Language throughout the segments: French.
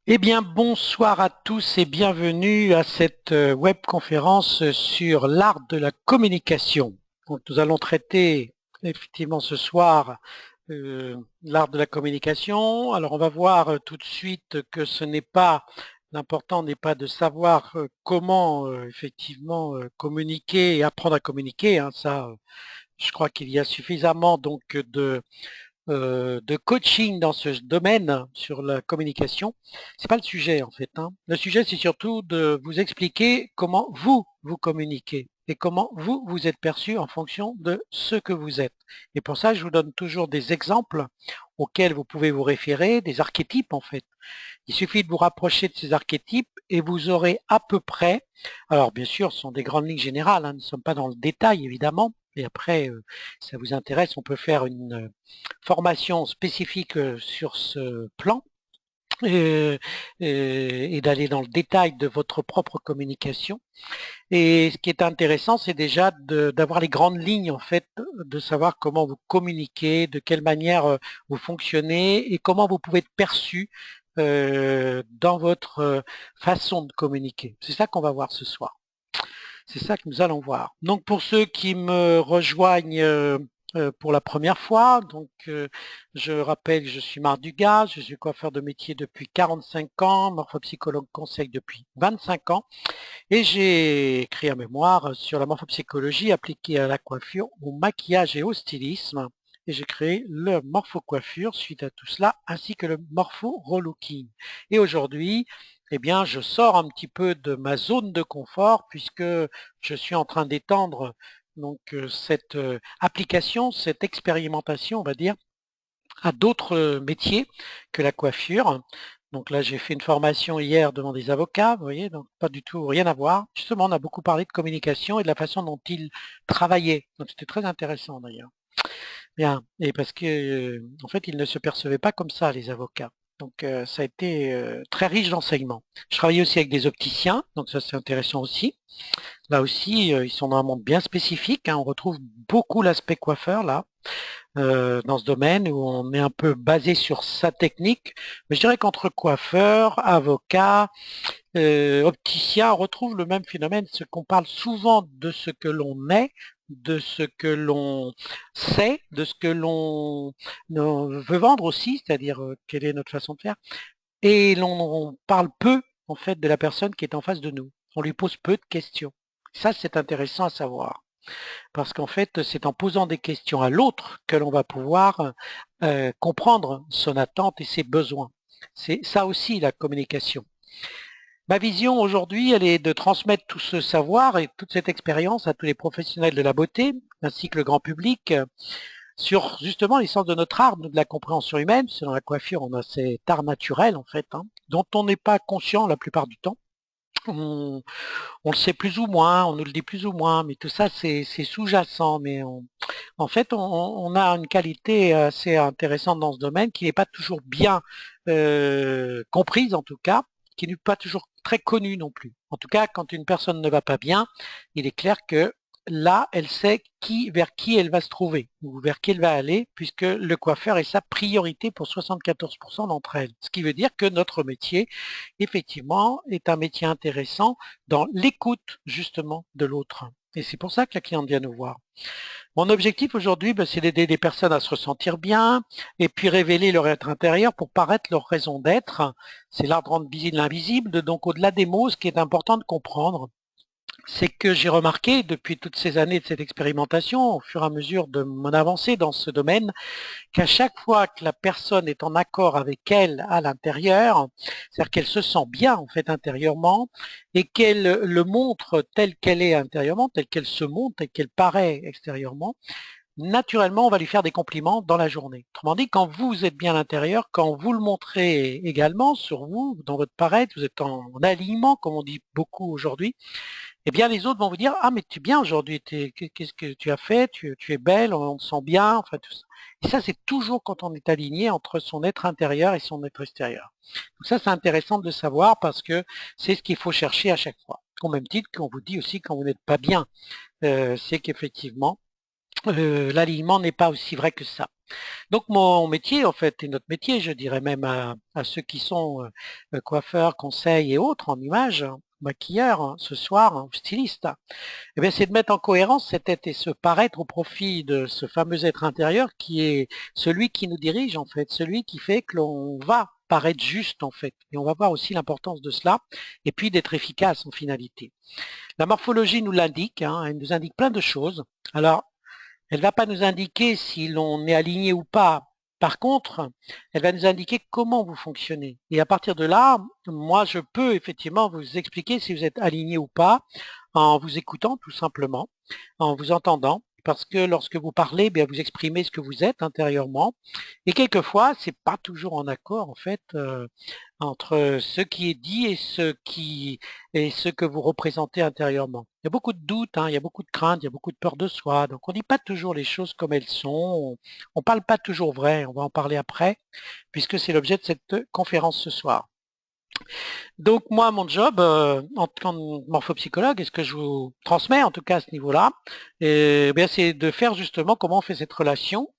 Eh bien, bonsoir à tous et bienvenue à cette webconférence sur l'art de la communication. Donc, nous allons traiter effectivement ce soir l'art de la communication. Alors, on va voir tout de suite que l'important n'est pas de savoir comment effectivement communiquer et apprendre à communiquer, hein. Ça, je crois qu'il y a suffisamment donc de coaching dans ce domaine sur la communication. C'est pas le sujet en fait, hein. Le sujet, c'est surtout de vous expliquer comment vous communiquez et comment vous êtes perçu en fonction de ce que vous êtes. Et pour ça, je vous donne toujours des exemples auxquels vous pouvez vous référer, des archétypes en fait. Il suffit de vous rapprocher de ces archétypes et vous aurez à peu près, alors bien sûr, ce sont des grandes lignes générales, hein, nous ne sommes pas dans le détail évidemment, et après, si ça vous intéresse, on peut faire une formation spécifique sur ce plan euh, et d'aller dans le détail de votre propre communication. Et ce qui est intéressant, c'est déjà d'avoir les grandes lignes en fait, de savoir comment vous communiquez, de quelle manière vous fonctionnez et comment vous pouvez être perçu dans votre façon de communiquer. C'est ça qu'on va voir ce soir. C'est ça que nous allons voir. Donc pour ceux qui me rejoignent pour la première fois, je rappelle que je suis Marc Dugas, je suis coiffeur de métier depuis 45 ans, morphopsychologue conseil depuis 25 ans et j'ai écrit un mémoire sur la morphopsychologie appliquée à la coiffure, au maquillage et au stylisme. Et j'ai créé le morpho-coiffure suite à tout cela, ainsi que le morpho-relooking. Et aujourd'hui, eh bien, je sors un petit peu de ma zone de confort puisque je suis en train d'étendre cette application, cette expérimentation, on va dire, à d'autres métiers que la coiffure. Donc là, j'ai fait une formation hier devant des avocats, vous voyez, donc pas du tout rien à voir. Justement, on a beaucoup parlé de communication et de la façon dont ils travaillaient. Donc c'était très intéressant d'ailleurs. Bien, et parce que en fait, ils ne se percevaient pas comme ça, les avocats. Donc ça a été très riche d'enseignements. Je travaillais aussi avec des opticiens, donc ça c'est intéressant aussi. Là aussi, ils sont dans un monde bien spécifique, hein. On retrouve beaucoup l'aspect coiffeur là dans ce domaine où on est un peu basé sur sa technique. Mais je dirais qu'entre coiffeur, avocat, opticien, on retrouve le même phénomène, c'est qu'on parle souvent de ce que l'on est, de ce que l'on sait, de ce que l'on veut vendre aussi, c'est-à-dire quelle est notre façon de faire. Et l'on parle peu, en fait, de la personne qui est en face de nous. On lui pose peu de questions. Ça, c'est intéressant à savoir. Parce qu'en fait, c'est en posant des questions à l'autre que l'on va pouvoir comprendre son attente et ses besoins. C'est ça aussi la communication. Ma vision aujourd'hui, elle est de transmettre tout ce savoir et toute cette expérience à tous les professionnels de la beauté, ainsi que le grand public, sur justement l'essence de notre art, de la compréhension humaine. C'est dans la coiffure, on a cet art naturel en fait, hein, dont on n'est pas conscient la plupart du temps. On, on le sait plus ou moins, on nous le dit plus ou moins, mais tout ça c'est sous-jacent. En fait, on a une qualité assez intéressante dans ce domaine qui n'est pas toujours bien comprise en tout cas, qui n'est pas toujours très connue non plus. En tout cas, quand une personne ne va pas bien, il est clair que là, elle sait vers qui elle va se trouver ou vers qui elle va aller, puisque le coiffeur est sa priorité pour 74% d'entre elles. Ce qui veut dire que notre métier, effectivement, est un métier intéressant dans l'écoute justement de l'autre. Et c'est pour ça que la cliente vient nous voir. Mon objectif aujourd'hui, c'est d'aider les personnes à se ressentir bien et puis révéler leur être intérieur pour paraître leur raison d'être. C'est l'art de rendre visible l'invisible. Donc au-delà des mots, ce qui est important de comprendre, c'est que j'ai remarqué depuis toutes ces années de cette expérimentation, au fur et à mesure de mon avancée dans ce domaine, qu'à chaque fois que la personne est en accord avec elle à l'intérieur, c'est-à-dire qu'elle se sent bien en fait intérieurement et qu'elle le montre telle qu'elle est intérieurement, telle qu'elle se montre, telle qu'elle paraît extérieurement, naturellement, on va lui faire des compliments dans la journée. Autrement dit, quand vous êtes bien à l'intérieur, quand vous le montrez également sur vous, dans votre paraître, vous êtes en alignement, comme on dit beaucoup aujourd'hui, eh bien, les autres vont vous dire, ah, mais tu es bien aujourd'hui, qu'est-ce que tu as fait, tu es belle, on te sent bien, enfin tout ça. Et ça, c'est toujours quand on est aligné entre son être intérieur et son être extérieur. Donc ça, c'est intéressant de le savoir parce que c'est ce qu'il faut chercher à chaque fois. Au même titre qu'on vous dit aussi quand vous n'êtes pas bien, c'est qu'effectivement, l'alignement n'est pas aussi vrai que ça. Donc mon métier, en fait, et notre métier, je dirais même à ceux qui sont coiffeurs, conseils et autres en images, hein, maquilleurs, hein, ce soir, hein, stylistes, hein, eh bien, c'est de mettre en cohérence cet être et se paraître au profit de ce fameux être intérieur qui est celui qui nous dirige, en fait, celui qui fait que l'on va paraître juste, en fait. Et on va voir aussi l'importance de cela, et puis d'être efficace en finalité. La morphologie nous l'indique, hein, elle nous indique plein de choses. Alors, elle ne va pas nous indiquer si l'on est aligné ou pas. Par contre, elle va nous indiquer comment vous fonctionnez. Et à partir de là, moi, je peux effectivement vous expliquer si vous êtes aligné ou pas en vous écoutant tout simplement, en vous entendant. Parce que lorsque vous parlez, bien, vous exprimez ce que vous êtes intérieurement. Et quelquefois, c'est pas toujours en accord, en fait, entre ce qui est dit et ce que vous représentez intérieurement. Il y a beaucoup de doutes, hein, il y a beaucoup de craintes, il y a beaucoup de peur de soi. Donc on ne dit pas toujours les choses comme elles sont. On ne parle pas toujours vrai. On va en parler après, puisque c'est l'objet de cette conférence ce soir. Donc moi, mon job en tant que morphopsychologue, et ce que je vous transmets en tout cas à ce niveau-là, c'est de faire justement comment on fait cette relation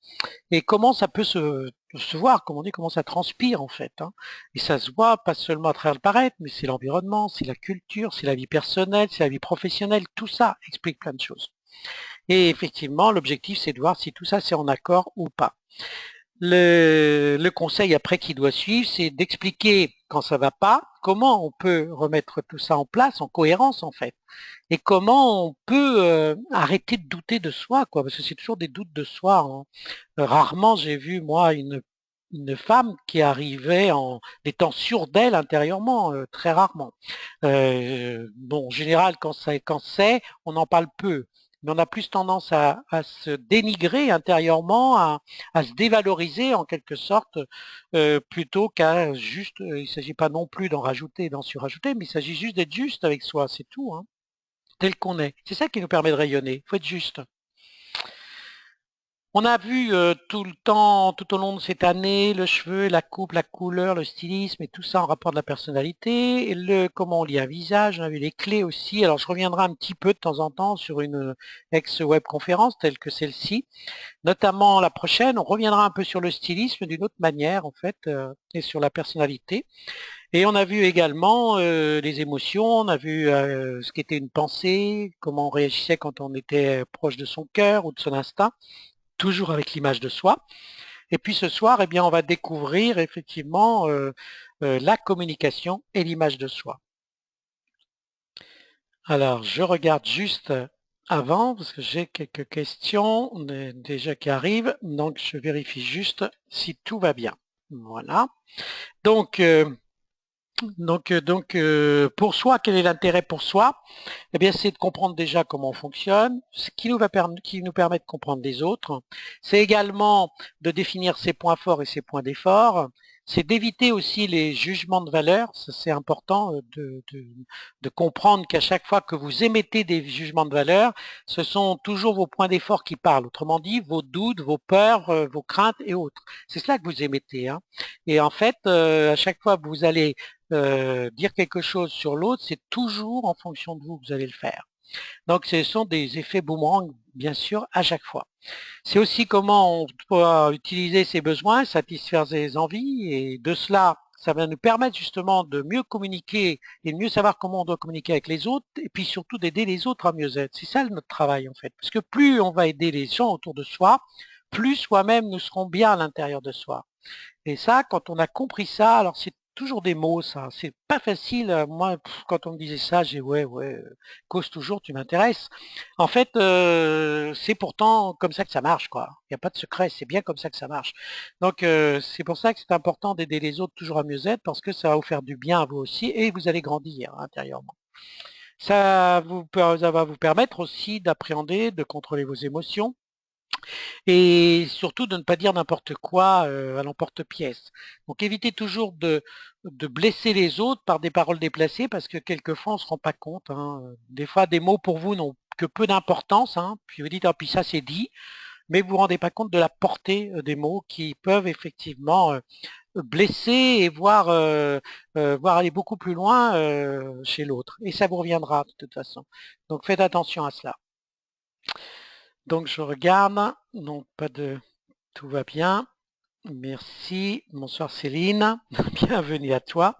et comment ça peut se voir, comme on dit, comment ça transpire en fait, hein. Et ça se voit pas seulement à travers le paraître, mais c'est l'environnement, c'est la culture, c'est la vie personnelle, c'est la vie professionnelle, tout ça explique plein de choses. Et effectivement, l'objectif, c'est de voir si tout ça, c'est en accord ou pas. Le conseil après qui doit suivre, c'est d'expliquer quand ça va pas, comment on peut remettre tout ça en place, en cohérence en fait, et comment on peut arrêter de douter de soi, quoi, parce que c'est toujours des doutes de soi, hein. Rarement j'ai vu moi une femme qui arrivait en étant sûre d'elle intérieurement, très rarement. Bon, en général, quand c'est, on en parle peu. Mais on a plus tendance à se dénigrer intérieurement, à se dévaloriser en quelque sorte, plutôt qu'à juste, il ne s'agit pas non plus d'en rajouter, d'en surajouter, mais il s'agit juste d'être juste avec soi, c'est tout, hein, tel qu'on est. C'est ça qui nous permet de rayonner, il faut être juste. On a vu tout le temps, tout au long de cette année, le cheveu, la coupe, la couleur, le stylisme et tout ça en rapport de la personnalité, et comment on lit un visage, on a vu les clés aussi. Alors je reviendrai un petit peu de temps en temps sur une ex-web conférence telle que celle-ci, notamment la prochaine, on reviendra un peu sur le stylisme d'une autre manière en fait, et sur la personnalité. Et on a vu également les émotions, on a vu ce qu'était une pensée, comment on réagissait quand on était proche de son cœur ou de son instinct, toujours avec l'image de soi. Et puis ce soir, eh bien, on va découvrir effectivement la communication et l'image de soi. Alors, je regarde juste avant, parce que j'ai quelques questions déjà qui arrivent, donc je vérifie juste si tout va bien. Voilà. Donc, pour soi, quel est l'intérêt pour soi? Eh bien, c'est de comprendre déjà comment on fonctionne, ce qui nous permet de comprendre les autres. C'est également de définir ses points forts et ses points d'effort. C'est d'éviter aussi les jugements de valeur. Ça, c'est important de comprendre qu'à chaque fois que vous émettez des jugements de valeur, ce sont toujours vos points d'effort qui parlent. Autrement dit, vos doutes, vos peurs, vos craintes et autres. C'est cela que vous émettez, hein. Et en fait, à chaque fois que vous allez dire quelque chose sur l'autre, c'est toujours en fonction de vous que vous allez le faire. Donc ce sont des effets boomerang, bien sûr, à chaque fois. C'est aussi comment on doit utiliser ses besoins, satisfaire ses envies, et de cela, ça va nous permettre justement de mieux communiquer et de mieux savoir comment on doit communiquer avec les autres, et puis surtout d'aider les autres à mieux être. C'est ça notre travail en fait. Parce que plus on va aider les gens autour de soi, plus soi-même nous serons bien à l'intérieur de soi. Et ça, quand on a compris ça, alors c'est toujours des mots, ça. C'est pas facile. Moi, quand on me disait ça, j'ai ouais, ouais, cause toujours, tu m'intéresses. En fait, c'est pourtant comme ça que ça marche, quoi. Il n'y a pas de secret, c'est bien comme ça que ça marche. Donc, c'est pour ça que c'est important d'aider les autres toujours à mieux être, parce que ça va vous faire du bien à vous aussi et vous allez grandir intérieurement. Ça va vous permettre aussi d'appréhender, de contrôler vos émotions et surtout de ne pas dire n'importe quoi à l'emporte-pièce. Donc évitez toujours de blesser les autres par des paroles déplacées parce que quelquefois on ne se rend pas compte, hein. Des fois des mots pour vous n'ont que peu d'importance, hein. Puis vous dites ah puis ça c'est dit, mais vous ne vous rendez pas compte de la portée des mots qui peuvent effectivement blesser et voir aller beaucoup plus loin chez l'autre. Et ça vous reviendra de toute façon. Donc faites attention à cela. Donc je regarde, non pas de... Tout va bien. Merci. Bonsoir Céline. Bienvenue à toi.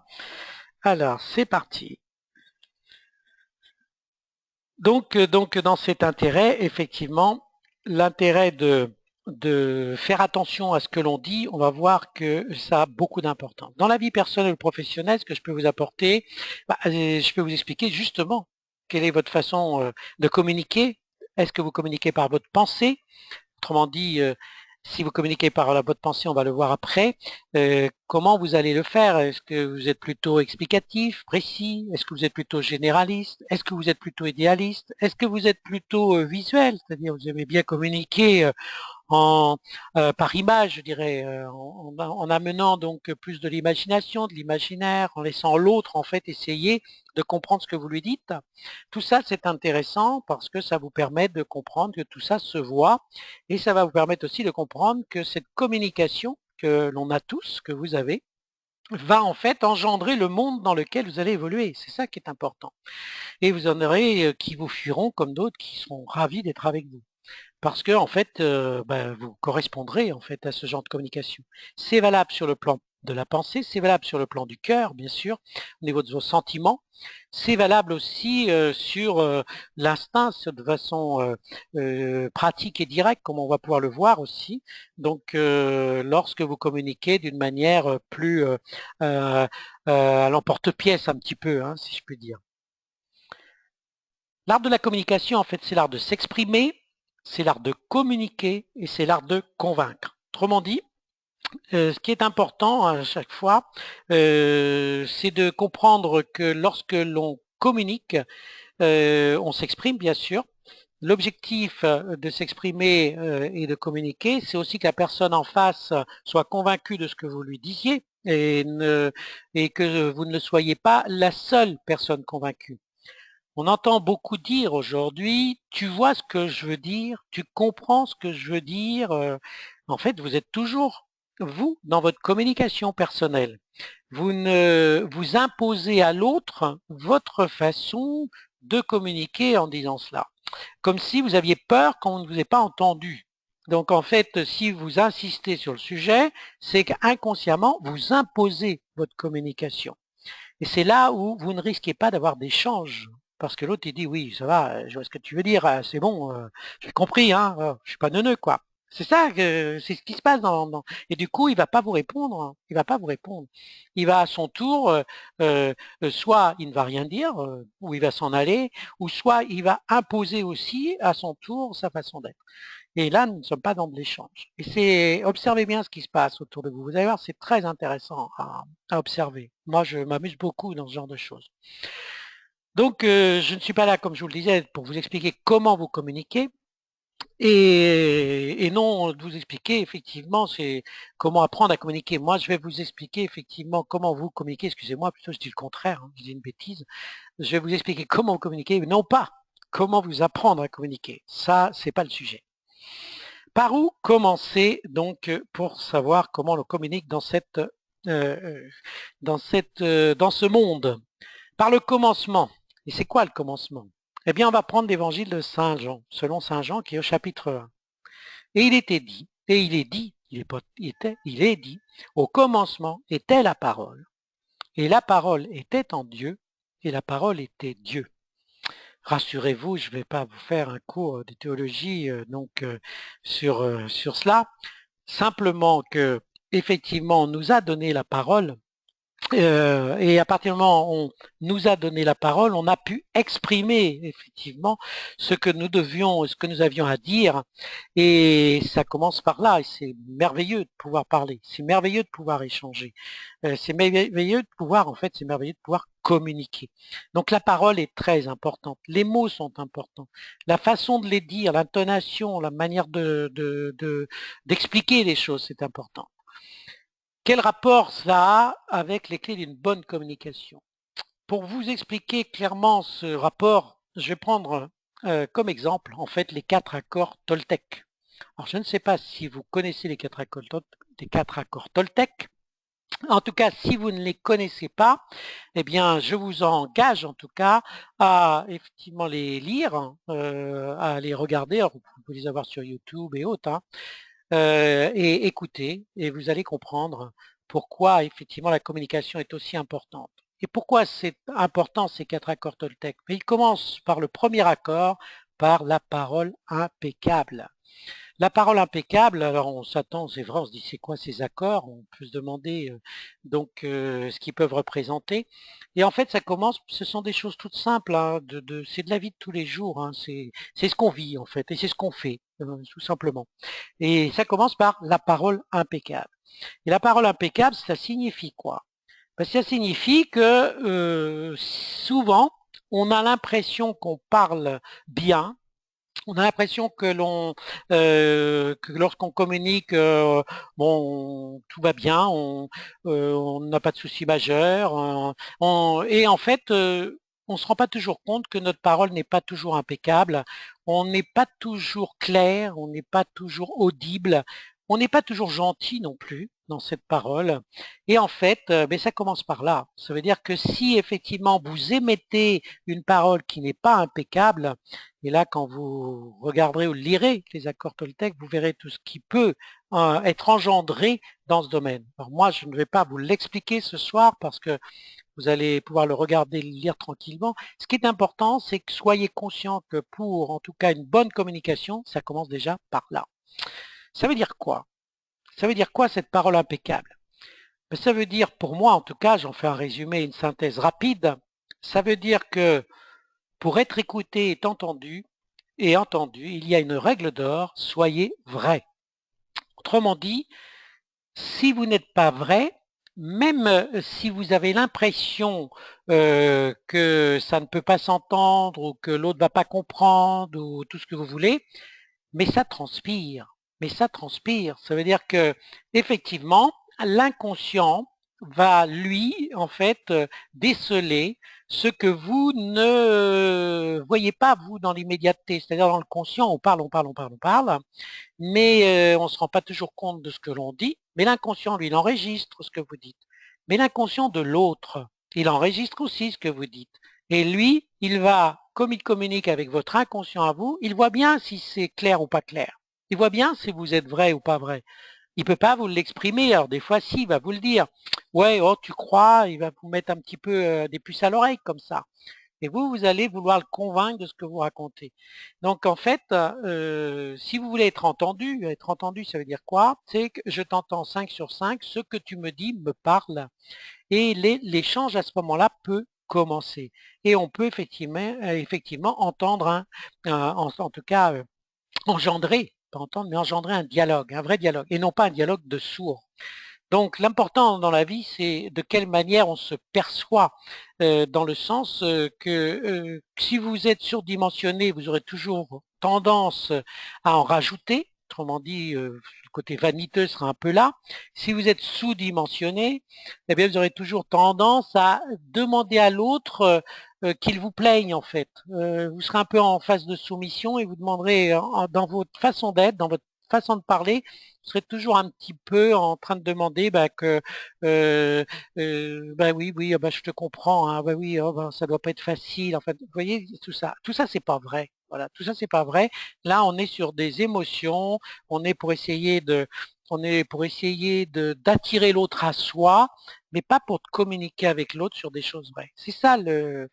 Alors, c'est parti. Donc dans cet intérêt, effectivement, l'intérêt de faire attention à ce que l'on dit, on va voir que ça a beaucoup d'importance. Dans la vie personnelle ou professionnelle, ce que je peux vous apporter, je peux vous expliquer justement quelle est votre façon de communiquer. Est-ce que vous communiquez par votre pensée? Autrement dit, si vous communiquez par la votre pensée, on va le voir après, comment vous allez le faire? Est-ce que vous êtes plutôt explicatif, précis? Est-ce que vous êtes plutôt généraliste? Est-ce que vous êtes plutôt idéaliste? Est-ce que vous êtes plutôt visuel? C'est-à-dire vous aimez bien communiquer en, par image, je dirais, en amenant donc plus de l'imagination, de l'imaginaire, en laissant l'autre en fait essayer de comprendre ce que vous lui dites. Tout ça, c'est intéressant parce que ça vous permet de comprendre que tout ça se voit et ça va vous permettre aussi de comprendre que cette communication que l'on a tous, que vous avez, va en fait engendrer le monde dans lequel vous allez évoluer. C'est ça qui est important. Et vous en aurez qui vous fuiront comme d'autres qui seront ravis d'être avec vous. Parce que en fait, vous correspondrez en fait à ce genre de communication. C'est valable sur le plan de la pensée, c'est valable sur le plan du cœur, bien sûr, au niveau de vos sentiments. C'est valable aussi sur l'instinct, de façon pratique et directe, comme on va pouvoir le voir aussi. Donc, lorsque vous communiquez d'une manière plus euh, à l'emporte-pièce un petit peu, hein, si je puis dire. L'art de la communication, en fait, c'est l'art de s'exprimer, c'est l'art de communiquer et c'est l'art de convaincre. Autrement dit, ce qui est important à chaque fois, c'est de comprendre que lorsque l'on communique, on s'exprime bien sûr. L'objectif de s'exprimer et de communiquer, c'est aussi que la personne en face soit convaincue de ce que vous lui disiez et que vous ne soyez pas la seule personne convaincue. On entend beaucoup dire aujourd'hui, tu vois ce que je veux dire, tu comprends ce que je veux dire. En fait, vous êtes toujours, vous, dans votre communication personnelle. Vous ne vous imposez à l'autre votre façon de communiquer en disant cela. Comme si vous aviez peur qu'on ne vous ait pas entendu. Donc en fait, si vous insistez sur le sujet, c'est qu'inconsciemment, vous imposez votre communication. Et c'est là où vous ne risquez pas d'avoir d'échange. Parce que l'autre, il dit, oui, ça va, je vois ce que tu veux dire, c'est bon, j'ai compris, hein, je suis pas neuneux, quoi. C'est ça, c'est ce qui se passe et du coup, il va pas vous répondre, hein, il va pas vous répondre. Il va à son tour, soit il ne va rien dire, ou il va s'en aller, ou soit il va imposer aussi à son tour sa façon d'être. Et là, nous ne sommes pas dans de l'échange. Et observez bien ce qui se passe autour de vous. Vous allez voir, c'est très intéressant à observer. Moi, je m'amuse beaucoup dans ce genre de choses. Donc, je ne suis pas là, comme je vous le disais, pour vous expliquer comment vous communiquez. Et non de vous expliquer effectivement c'est comment apprendre à communiquer. Moi, je vais vous expliquer effectivement comment vous communiquez. Excusez-moi, plutôt je dis le contraire, hein, je dis une bêtise. Je vais vous expliquer comment vous communiquez, non pas comment vous apprendre à communiquer. Ça, c'est pas le sujet. Par où commencer donc pour savoir comment on communique dans dans ce monde? Par le commencement. Et c'est quoi le commencement? Eh bien, on va prendre l'évangile de Saint Jean, selon Saint Jean, qui est au chapitre 1. Et il était dit, et il est dit, il est dit, au commencement était la parole, et la parole était en Dieu, et la parole était Dieu. Rassurez-vous, je ne vais pas vous faire un cours de théologie sur cela. Simplement que, effectivement, on nous a donné la parole et à partir du moment où on nous a donné la parole, on a pu exprimer effectivement ce que nous devions, ce que nous avions à dire. Et ça commence par là. Et c'est merveilleux de pouvoir parler. C'est merveilleux de pouvoir échanger. C'est merveilleux de pouvoir, en fait, c'est merveilleux de pouvoir communiquer. Donc la parole est très importante. Les mots sont importants. La façon de les dire, l'intonation, la manière d'expliquer les choses, c'est important. Quel rapport cela a avec les clés d'une bonne communication? Pour vous expliquer clairement ce rapport, je vais prendre comme exemple en fait les 4 accords Toltec. Alors je ne sais pas si vous connaissez les 4 accords Toltec. En tout cas, si vous ne les connaissez pas, eh bien, je vous engage en tout cas à effectivement les lire, à les regarder. Alors, vous pouvez les avoir sur YouTube et autres, hein, et écouter, et vous allez comprendre pourquoi effectivement la communication est aussi importante. Et pourquoi c'est important ces 4 accords Toltec? Mais il commence par le premier accord, par la parole impeccable. La parole impeccable, alors on s'attend, c'est vrai, on se dit c'est quoi ces accords? On peut se demander donc ce qu'ils peuvent représenter. Et en fait, ça commence, ce sont des choses toutes simples, hein, c'est de la vie de tous les jours, hein, c'est ce qu'on vit en fait, et c'est ce qu'on fait, tout simplement. Et ça commence par la parole impeccable. Et la parole impeccable, ça signifie quoi? Ben, ça signifie que souvent, on a l'impression qu'on parle bien, on a l'impression que lorsqu'on communique, bon, tout va bien, on n'a pas de soucis majeurs, et en fait, on ne se rend pas toujours compte que notre parole n'est pas toujours impeccable, on n'est pas toujours clair, on n'est pas toujours audible, on n'est pas toujours gentil non plus dans cette parole. Et en fait, ben, ça commence par là. Ça veut dire que si effectivement vous émettez une parole qui n'est pas impeccable, et là, quand vous regarderez ou lirez les accords Toltec, vous verrez tout ce qui peut être engendré dans ce domaine. Alors moi, je ne vais pas vous l'expliquer ce soir parce que vous allez pouvoir le regarder, le lire tranquillement. Ce qui est important, c'est que soyez conscient que pour, en tout cas, une bonne communication, ça commence déjà par là. Ça veut dire quoi? Ça veut dire quoi cette parole impeccable? Ben, ça veut dire, pour moi en tout cas, j'en fais un résumé, une synthèse rapide, ça veut dire que pour être écouté et entendu, il y a une règle d'or, soyez vrai. Autrement dit, si vous n'êtes pas vrai, même si vous avez l'impression que ça ne peut pas s'entendre ou que l'autre ne va pas comprendre ou tout ce que vous voulez, mais ça transpire. Mais ça transpire. Ça veut dire que effectivement, l'inconscient va lui en fait déceler ce que vous ne voyez pas vous dans l'immédiateté. C'est-à-dire dans le conscient, on parle, on parle, on parle, on parle, mais on ne se rend pas toujours compte de ce que l'on dit. Mais l'inconscient, lui, il enregistre ce que vous dites. Mais l'inconscient de l'autre, il enregistre aussi ce que vous dites. Et lui, il va, comme il communique avec votre inconscient à vous, il voit bien si c'est clair ou pas clair. Il voit bien si vous êtes vrai ou pas vrai. Il peut pas vous l'exprimer. Alors des fois, si, il va vous le dire. Ouais, oh, tu crois, il va vous mettre un petit peu des puces à l'oreille comme ça. Et vous, vous allez vouloir le convaincre de ce que vous racontez. Donc en fait, si vous voulez être entendu, ça veut dire quoi? C'est que je t'entends 5 sur 5, ce que tu me dis me parle. Et l'échange à ce moment-là peut commencer. Et on peut effectivement entendre, en tout cas, engendrer, pas entendre, mais engendrer un dialogue, un vrai dialogue, et non pas un dialogue de sourds. Donc l'important dans la vie, c'est de quelle manière on se perçoit, dans le sens que si vous êtes surdimensionné, vous aurez toujours tendance à en rajouter. Autrement dit, le côté vaniteux sera un peu là. Si vous êtes sous-dimensionné, eh bien, vous aurez toujours tendance à demander à l'autre qu'il vous plaigne en fait. Vous serez un peu en phase de soumission et vous demanderez dans votre façon d'être, dans votre façon de parler, vous serez toujours un petit peu en train de demander bah, que bah oui, oui, bah, je te comprends, hein, bah oui, oh, bah, ça doit pas être facile. En fait, vous voyez, tout ça, c'est pas vrai. Voilà, tout ça, c'est pas vrai. Là, on est sur des émotions, on est pour essayer de, on est pour essayer d'attirer l'autre à soi, mais pas pour communiquer avec l'autre sur des choses vraies. C'est ça le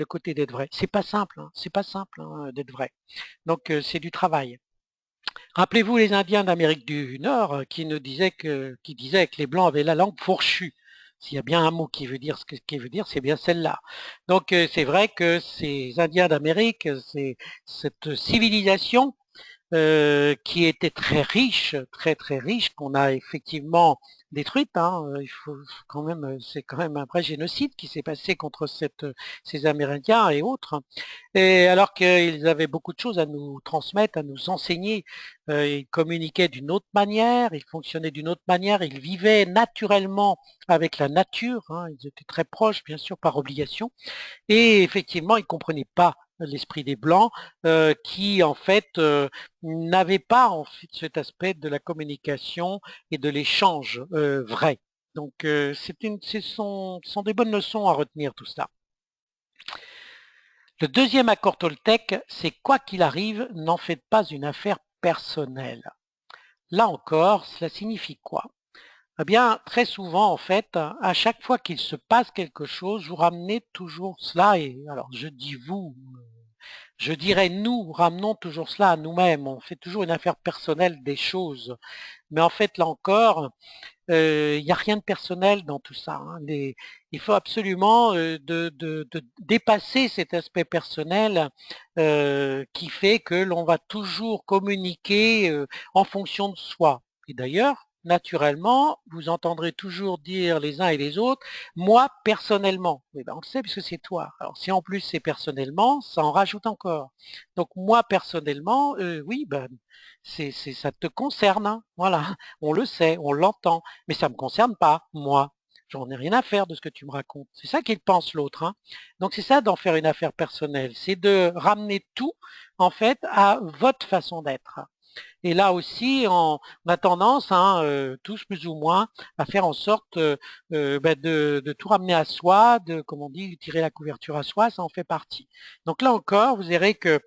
côté d'être vrai. C'est pas simple, hein, c'est pas simple hein, d'être vrai. Donc c'est du travail. Rappelez-vous les Indiens d'Amérique du Nord qui disaient que les Blancs avaient la langue fourchue. S'il y a bien un mot qui veut dire ce qu'il veut dire, c'est bien celle-là. Donc c'est vrai que ces Indiens d'Amérique, c'est cette civilisation qui était très riche, très très riche, qu'on a effectivement détruite. Hein. Il faut quand même, c'est quand même un vrai génocide qui s'est passé contre ces Amérindiens et autres. Et alors qu'ils avaient beaucoup de choses à nous transmettre, à nous enseigner, ils communiquaient d'une autre manière, ils fonctionnaient d'une autre manière, ils vivaient naturellement avec la nature, hein, ils étaient très proches, bien sûr, par obligation, et effectivement, ils ne comprenaient pas l'esprit des Blancs, qui en fait n'avaient pas en fait cet aspect de la communication et de l'échange vrai. Donc, ce sont des bonnes leçons à retenir tout ça. Le deuxième accord Toltec, c'est quoi qu'il arrive, n'en faites pas une affaire personnelle. Là encore, cela signifie quoi? Eh bien, très souvent, en fait, à chaque fois qu'il se passe quelque chose, vous ramenez toujours cela, et alors je dis vous, je dirais nous, ramenons toujours cela à nous-mêmes. On fait toujours une affaire personnelle des choses. Mais en fait, là encore, il n'y a rien de personnel dans tout ça, hein. Il faut absolument de dépasser cet aspect personnel qui fait que l'on va toujours communiquer en fonction de soi. Et d'ailleurs, naturellement, vous entendrez toujours dire les uns et les autres, moi personnellement. Eh ben, on le sait puisque c'est toi. Alors si en plus c'est personnellement, ça en rajoute encore. Donc moi personnellement, oui, ben, ça te concerne, hein, voilà. On le sait, on l'entend, mais ça ne me concerne pas, moi. J'en ai rien à faire de ce que tu me racontes. C'est ça qu'il pense l'autre, hein. Donc c'est ça d'en faire une affaire personnelle, c'est de ramener tout, en fait, à votre façon d'être. Et là aussi, on a tendance, hein, tous plus ou moins, à faire en sorte de tout ramener à soi, de, comme on dit, tirer la couverture à soi, ça en fait partie. Donc là encore, vous verrez que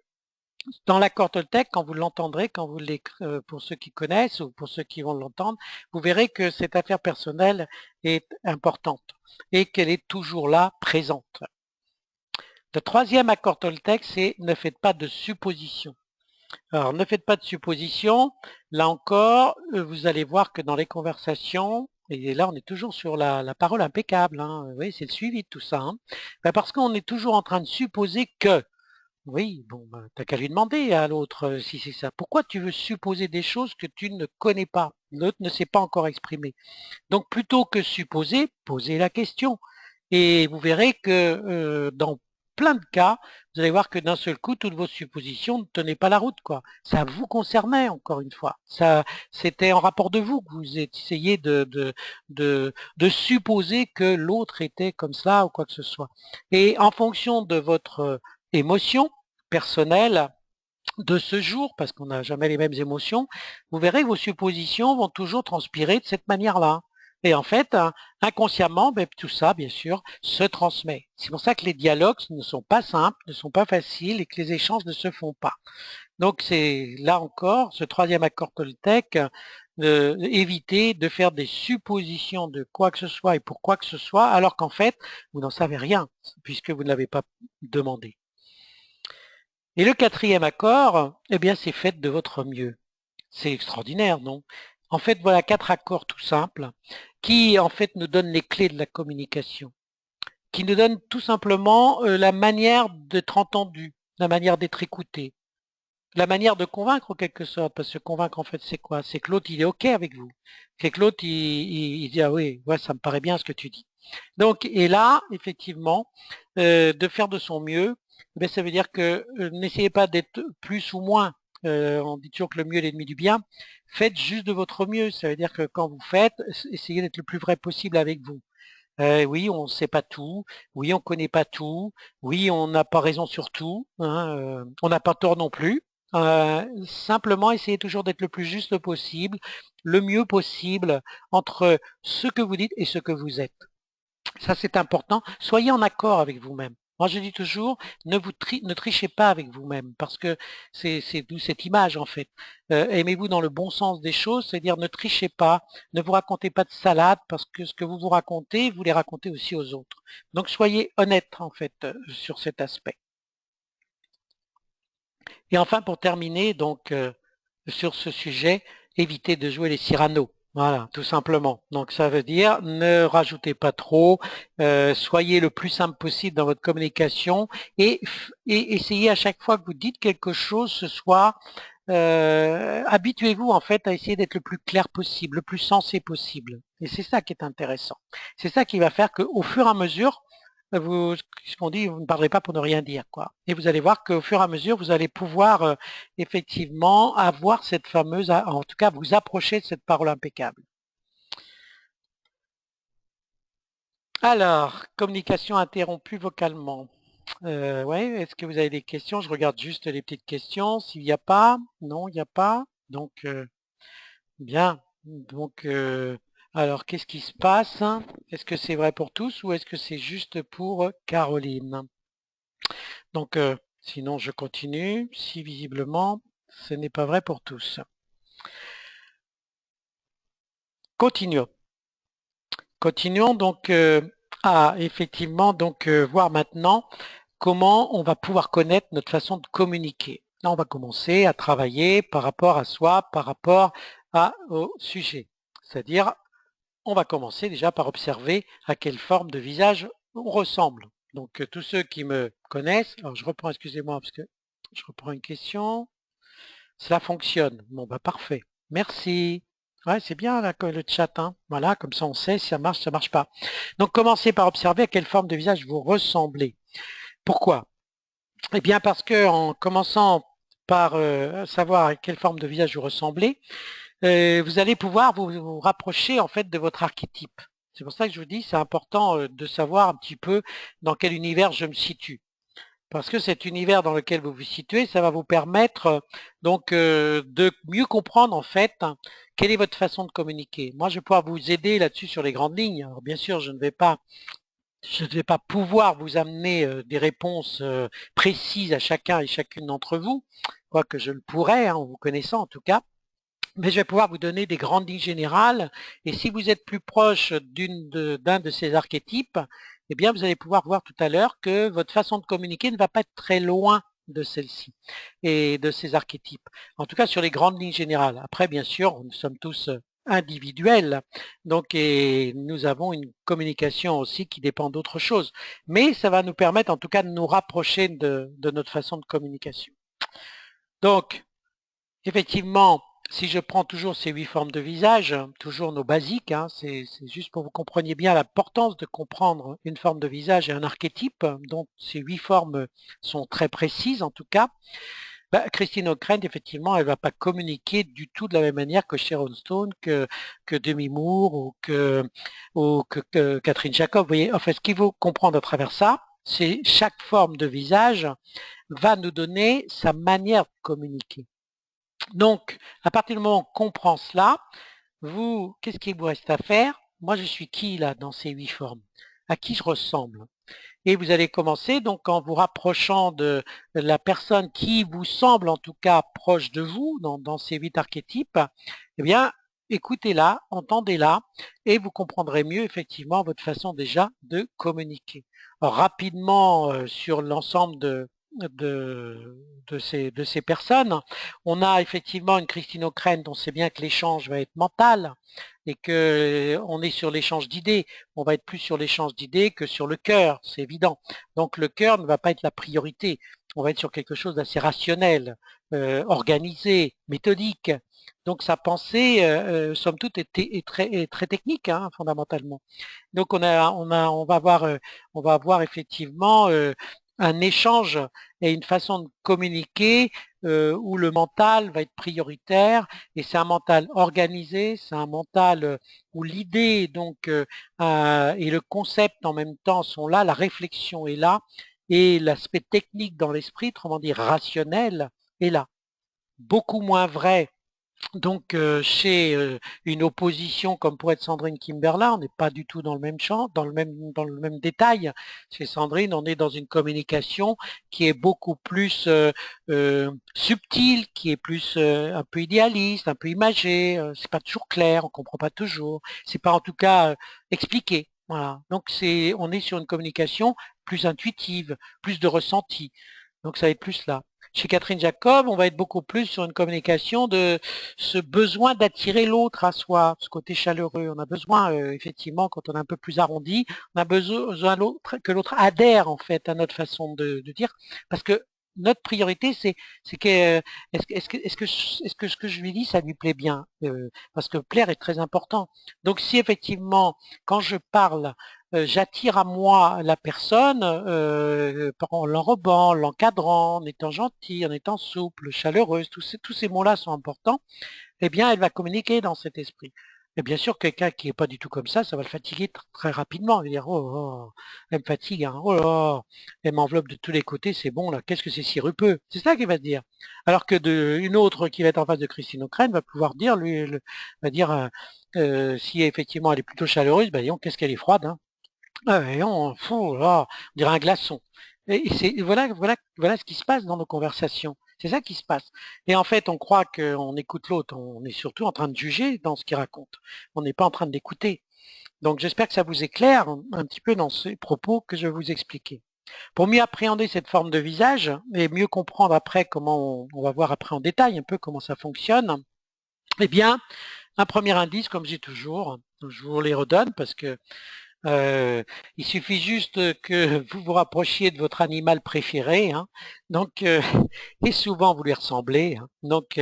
dans l'accord Toltec, quand vous l'entendrez, pour ceux qui connaissent ou pour ceux qui vont l'entendre, vous verrez que cette affaire personnelle est importante et qu'elle est toujours là, présente. Le troisième accord Toltec, c'est ne faites pas de suppositions. Alors, ne faites pas de suppositions. Là encore, vous allez voir que dans les conversations, et là on est toujours sur la parole impeccable, hein, oui, c'est le suivi de tout ça, hein, parce qu'on est toujours en train de supposer que. Oui, bon, ben, t'as qu'à lui demander à l'autre si c'est ça. Pourquoi tu veux supposer des choses que tu ne connais pas? L'autre ne s'est pas encore exprimé. Donc plutôt que supposer, posez la question. Et vous verrez que dans plein de cas, vous allez voir que d'un seul coup, toutes vos suppositions ne tenaient pas la route, quoi. Ça vous concernait, encore une fois. Ça, c'était en rapport de vous que vous essayez de supposer que l'autre était comme cela ou quoi que ce soit. Et en fonction de votre émotion personnelle de ce jour, parce qu'on n'a jamais les mêmes émotions, vous verrez que vos suppositions vont toujours transpirer de cette manière-là. Et en fait, inconsciemment, ben, tout ça, bien sûr, se transmet. C'est pour ça que les dialogues ne sont pas simples, ne sont pas faciles et que les échanges ne se font pas. Donc c'est là encore, ce troisième accord Toltec, éviter de faire des suppositions de quoi que ce soit et pour quoi que ce soit, alors qu'en fait, vous n'en savez rien, puisque vous ne l'avez pas demandé. Et le quatrième accord, eh bien, c'est faites de votre mieux. C'est extraordinaire, non? En fait, voilà 4 accords tout simples qui, en fait, nous donnent les clés de la communication, qui nous donnent tout simplement la manière d'être entendu, la manière d'être écouté, la manière de convaincre en quelque sorte, parce que convaincre, en fait, c'est quoi? C'est que l'autre, il est OK avec vous. C'est que l'autre, il dit, ah oui, ouais, ça me paraît bien ce que tu dis. Donc, et là, effectivement, de faire de son mieux, ben, ça veut dire que n'essayez pas d'être plus ou moins. On dit toujours que le mieux est l'ennemi du bien. Faites juste de votre mieux. Ça veut dire que quand vous faites, essayez d'être le plus vrai possible avec vous. Oui, on ne sait pas tout. Oui, on ne connaît pas tout. Oui, on n'a pas raison sur tout, hein, on n'a pas tort non plus. Simplement, essayez toujours d'être le plus juste possible, le mieux possible entre ce que vous dites et ce que vous êtes. Ça, c'est important. Soyez en accord avec vous-même. Moi, je dis toujours, ne trichez pas avec vous-même, parce que c'est d'où cette image, en fait. Aimez-vous dans le bon sens des choses, c'est-à-dire ne trichez pas, ne vous racontez pas de salade, parce que ce que vous vous racontez, vous les racontez aussi aux autres. Donc, soyez honnête, en fait, sur cet aspect. Et enfin, pour terminer, donc, sur ce sujet, évitez de jouer les Cyrano. Voilà, tout simplement. Donc ça veut dire ne rajoutez pas trop, soyez le plus simple possible dans votre communication et essayez à chaque fois que vous dites quelque chose, ce soit habituez-vous en fait à essayer d'être le plus clair possible, le plus sensé possible. Et c'est ça qui est intéressant. C'est ça qui va faire qu'au fur et à mesure, ce qu'on dit, vous ne parlerez pas pour ne rien dire, quoi. Et vous allez voir qu'au fur et à mesure, vous allez pouvoir effectivement avoir cette fameuse, en tout cas, vous approcher de cette parole impeccable. Alors, communication interrompue vocalement. Ouais, est-ce que vous avez des questions? Je regarde juste les petites questions. S'il n'y a pas, non, il n'y a pas. Donc, bien. Donc, Alors, qu'est-ce qui se passe? Est-ce que c'est vrai pour tous ou est-ce que c'est juste pour Caroline? Donc, sinon, je continue. Si visiblement, ce n'est pas vrai pour tous. Continuons. Continuons donc à effectivement voir maintenant comment on va pouvoir connaître notre façon de communiquer. Là, on va commencer à travailler par rapport à soi, par rapport au sujet. C'est-à-dire, on va commencer déjà par observer à quelle forme de visage on ressemble. Donc, tous ceux qui me connaissent, alors je reprends, excusez-moi, parce que je reprends une question. Cela fonctionne. Bon, bah parfait. Merci. Ouais, c'est bien là, le chat, hein. Voilà, comme ça on sait si ça marche pas. Donc, commencez par observer à quelle forme de visage vous ressemblez. Pourquoi? Eh bien, parce que en commençant par savoir à quelle forme de visage vous ressemblez, vous allez pouvoir vous rapprocher en fait de votre archétype. C'est pour ça que je vous dis, c'est important de savoir un petit peu dans quel univers je me situe. Parce que cet univers dans lequel vous vous situez, ça va vous permettre de mieux comprendre en fait quelle est votre façon de communiquer. Moi, je vais pouvoir vous aider là-dessus sur les grandes lignes. Alors, bien sûr, je ne vais pas pouvoir vous amener des réponses précises à chacun et chacune d'entre vous, quoique je le pourrais, hein, en vous connaissant en tout cas. Mais je vais pouvoir vous donner des grandes lignes générales. Et si vous êtes plus proche d'un de ces archétypes, eh bien, vous allez pouvoir voir tout à l'heure que votre façon de communiquer ne va pas être très loin de celle-ci et de ces archétypes. En tout cas, sur les grandes lignes générales. Après, bien sûr, nous sommes tous individuels. Donc, et nous avons une communication aussi qui dépend d'autre chose. Mais ça va nous permettre, en tout cas, de nous rapprocher de notre façon de communication. Donc, effectivement, si je prends toujours ces 8 formes de visage, toujours nos basiques, hein, c'est juste pour que vous compreniez bien l'importance de comprendre une forme de visage et un archétype, donc ces 8 formes sont très précises en tout cas. Bah, Christine O'Krent, effectivement, elle ne va pas communiquer du tout de la même manière que Sharon Stone, que Demi Moore ou que Catherine Jacob. Vous voyez, en fait, ce qu'il faut comprendre à travers ça, c'est chaque forme de visage va nous donner sa manière de communiquer. Donc, à partir du moment qu'on comprend cela, vous, qu'est-ce qu'il vous reste à faire? Moi, je suis qui là dans ces 8 formes? À qui je ressemble? Et vous allez commencer donc en vous rapprochant de la personne qui vous semble en tout cas proche de vous dans ces 8 archétypes, eh bien, écoutez-la, entendez-la et vous comprendrez mieux effectivement votre façon déjà de communiquer. Alors, rapidement sur l'ensemble de ces personnes, on a effectivement une Christine O'Krent, on sait bien que l'échange va être mental et que on est sur l'échange d'idées. On va être plus sur l'échange d'idées que sur le cœur, c'est évident. Donc le cœur ne va pas être la priorité. On va être sur quelque chose d'assez rationnel, organisé, méthodique. Donc sa pensée, somme toute, est très technique, hein, fondamentalement. Donc on va avoir effectivement un échange et une façon de communiquer où le mental va être prioritaire et c'est un mental organisé, c'est un mental où l'idée et le concept en même temps sont là, la réflexion est là et l'aspect technique dans l'esprit, autrement dit rationnel, est là. Beaucoup moins vrai donc, chez une opposition comme pourrait être Sandrine Kimberlin, on n'est pas du tout dans le même champ, dans le même détail. Chez Sandrine, on est dans une communication qui est beaucoup plus subtile, qui est plus un peu idéaliste, un peu imagée. C'est pas toujours clair, on comprend pas toujours. C'est pas en tout cas expliqué. Voilà. Donc, on est sur une communication plus intuitive, plus de ressenti. Donc, ça va être plus là. Chez Catherine Jacob, on va être beaucoup plus sur une communication de ce besoin d'attirer l'autre à soi, ce côté chaleureux. On a besoin, effectivement, quand on est un peu plus arrondi, on a besoin que l'autre adhère en fait à notre façon de dire, parce que notre priorité, c'est que est-ce que ce que je lui dis, ça lui plaît bien, parce que plaire est très important. Donc si effectivement, quand je parle j'attire à moi la personne en l'enrobant, l'encadrant, en étant gentil, en étant souple, chaleureuse, tous ces mots-là sont importants, eh bien, elle va communiquer dans cet esprit. Et bien sûr, quelqu'un qui n'est pas du tout comme ça va le fatiguer très rapidement. Il va dire, oh, oh, elle me fatigue, hein, oh, oh, elle m'enveloppe de tous les côtés, c'est bon, là, qu'est-ce que c'est sirupeux? C'est ça qu'il va se dire. Alors que une autre qui va être en face de Christine O'Krent va pouvoir dire, va dire, si effectivement elle est plutôt chaleureuse, ben disons qu'est-ce qu'elle est froide, hein. Ah, voyons, on dirait un glaçon. Et voilà ce qui se passe dans nos conversations. C'est ça qui se passe. Et en fait, on croit qu'on écoute l'autre. On est surtout en train de juger dans ce qu'il raconte. On n'est pas en train de l'écouter. Donc, j'espère que ça vous éclaire un petit peu dans ces propos que je vais vous expliquer. Pour mieux appréhender cette forme de visage et mieux comprendre après comment on va voir après en détail un peu comment ça fonctionne, eh bien, un premier indice, comme j'ai toujours, je vous les redonne parce que il suffit juste que vous vous rapprochiez de votre animal préféré, hein. Donc, et souvent vous lui ressemblez, hein. Donc,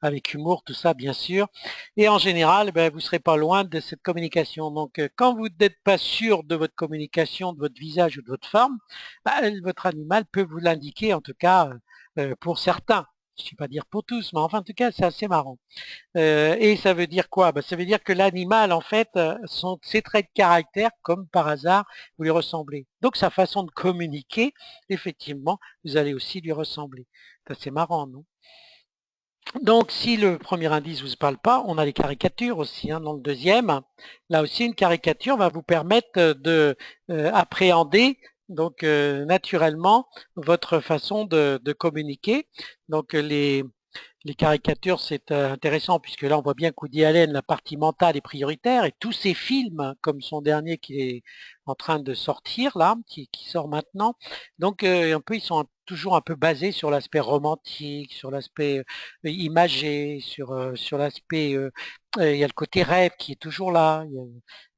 avec humour, tout ça, bien sûr. Et en général, ben, vous serez pas loin de cette communication. Donc, quand vous n'êtes pas sûr de votre communication, de votre visage ou de votre forme, ben, votre animal peut vous l'indiquer, en tout cas, pour certains. Je ne vais pas dire pour tous, mais enfin, en tout cas, c'est assez marrant. Et ça veut dire quoi? Ça veut dire que l'animal, en fait, ses traits de caractère, comme par hasard, vous lui ressemblez. Donc sa façon de communiquer, effectivement, vous allez aussi lui ressembler. C'est assez marrant, non? Donc si le premier indice ne vous parle pas, on a les caricatures aussi, hein, dans le deuxième. Là aussi, une caricature va vous permettre de appréhender donc naturellement votre façon de communiquer. Donc les caricatures, c'est intéressant puisque là, on voit bien qu'Woody Allen, la partie mentale est prioritaire et tous ces films, comme son dernier qui est en train de sortir là, qui sort maintenant, donc un peu, ils sont toujours un peu basés sur l'aspect romantique, sur l'aspect imagé, sur l'aspect, il y a le côté rêve qui est toujours là, il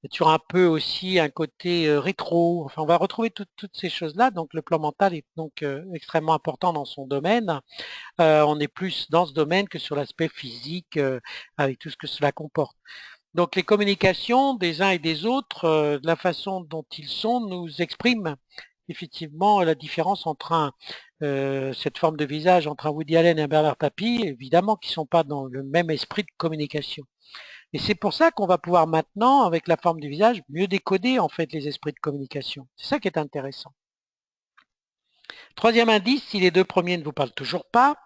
y a toujours un peu aussi un côté rétro, enfin on va retrouver toutes ces choses-là, donc le plan mental est donc extrêmement important dans son domaine. On est plus dans ce domaine que sur l'aspect physique avec tout ce que cela comporte. Donc les communications des uns et des autres, la façon dont ils sont, nous expriment effectivement la différence entre cette forme de visage entre un Woody Allen et un Bernard Tapie, évidemment qu'ils ne sont pas dans le même esprit de communication. Et c'est pour ça qu'on va pouvoir maintenant, avec la forme du visage, mieux décoder en fait les esprits de communication. C'est ça qui est intéressant. Troisième indice, si les deux premiers ne vous parlent toujours pas,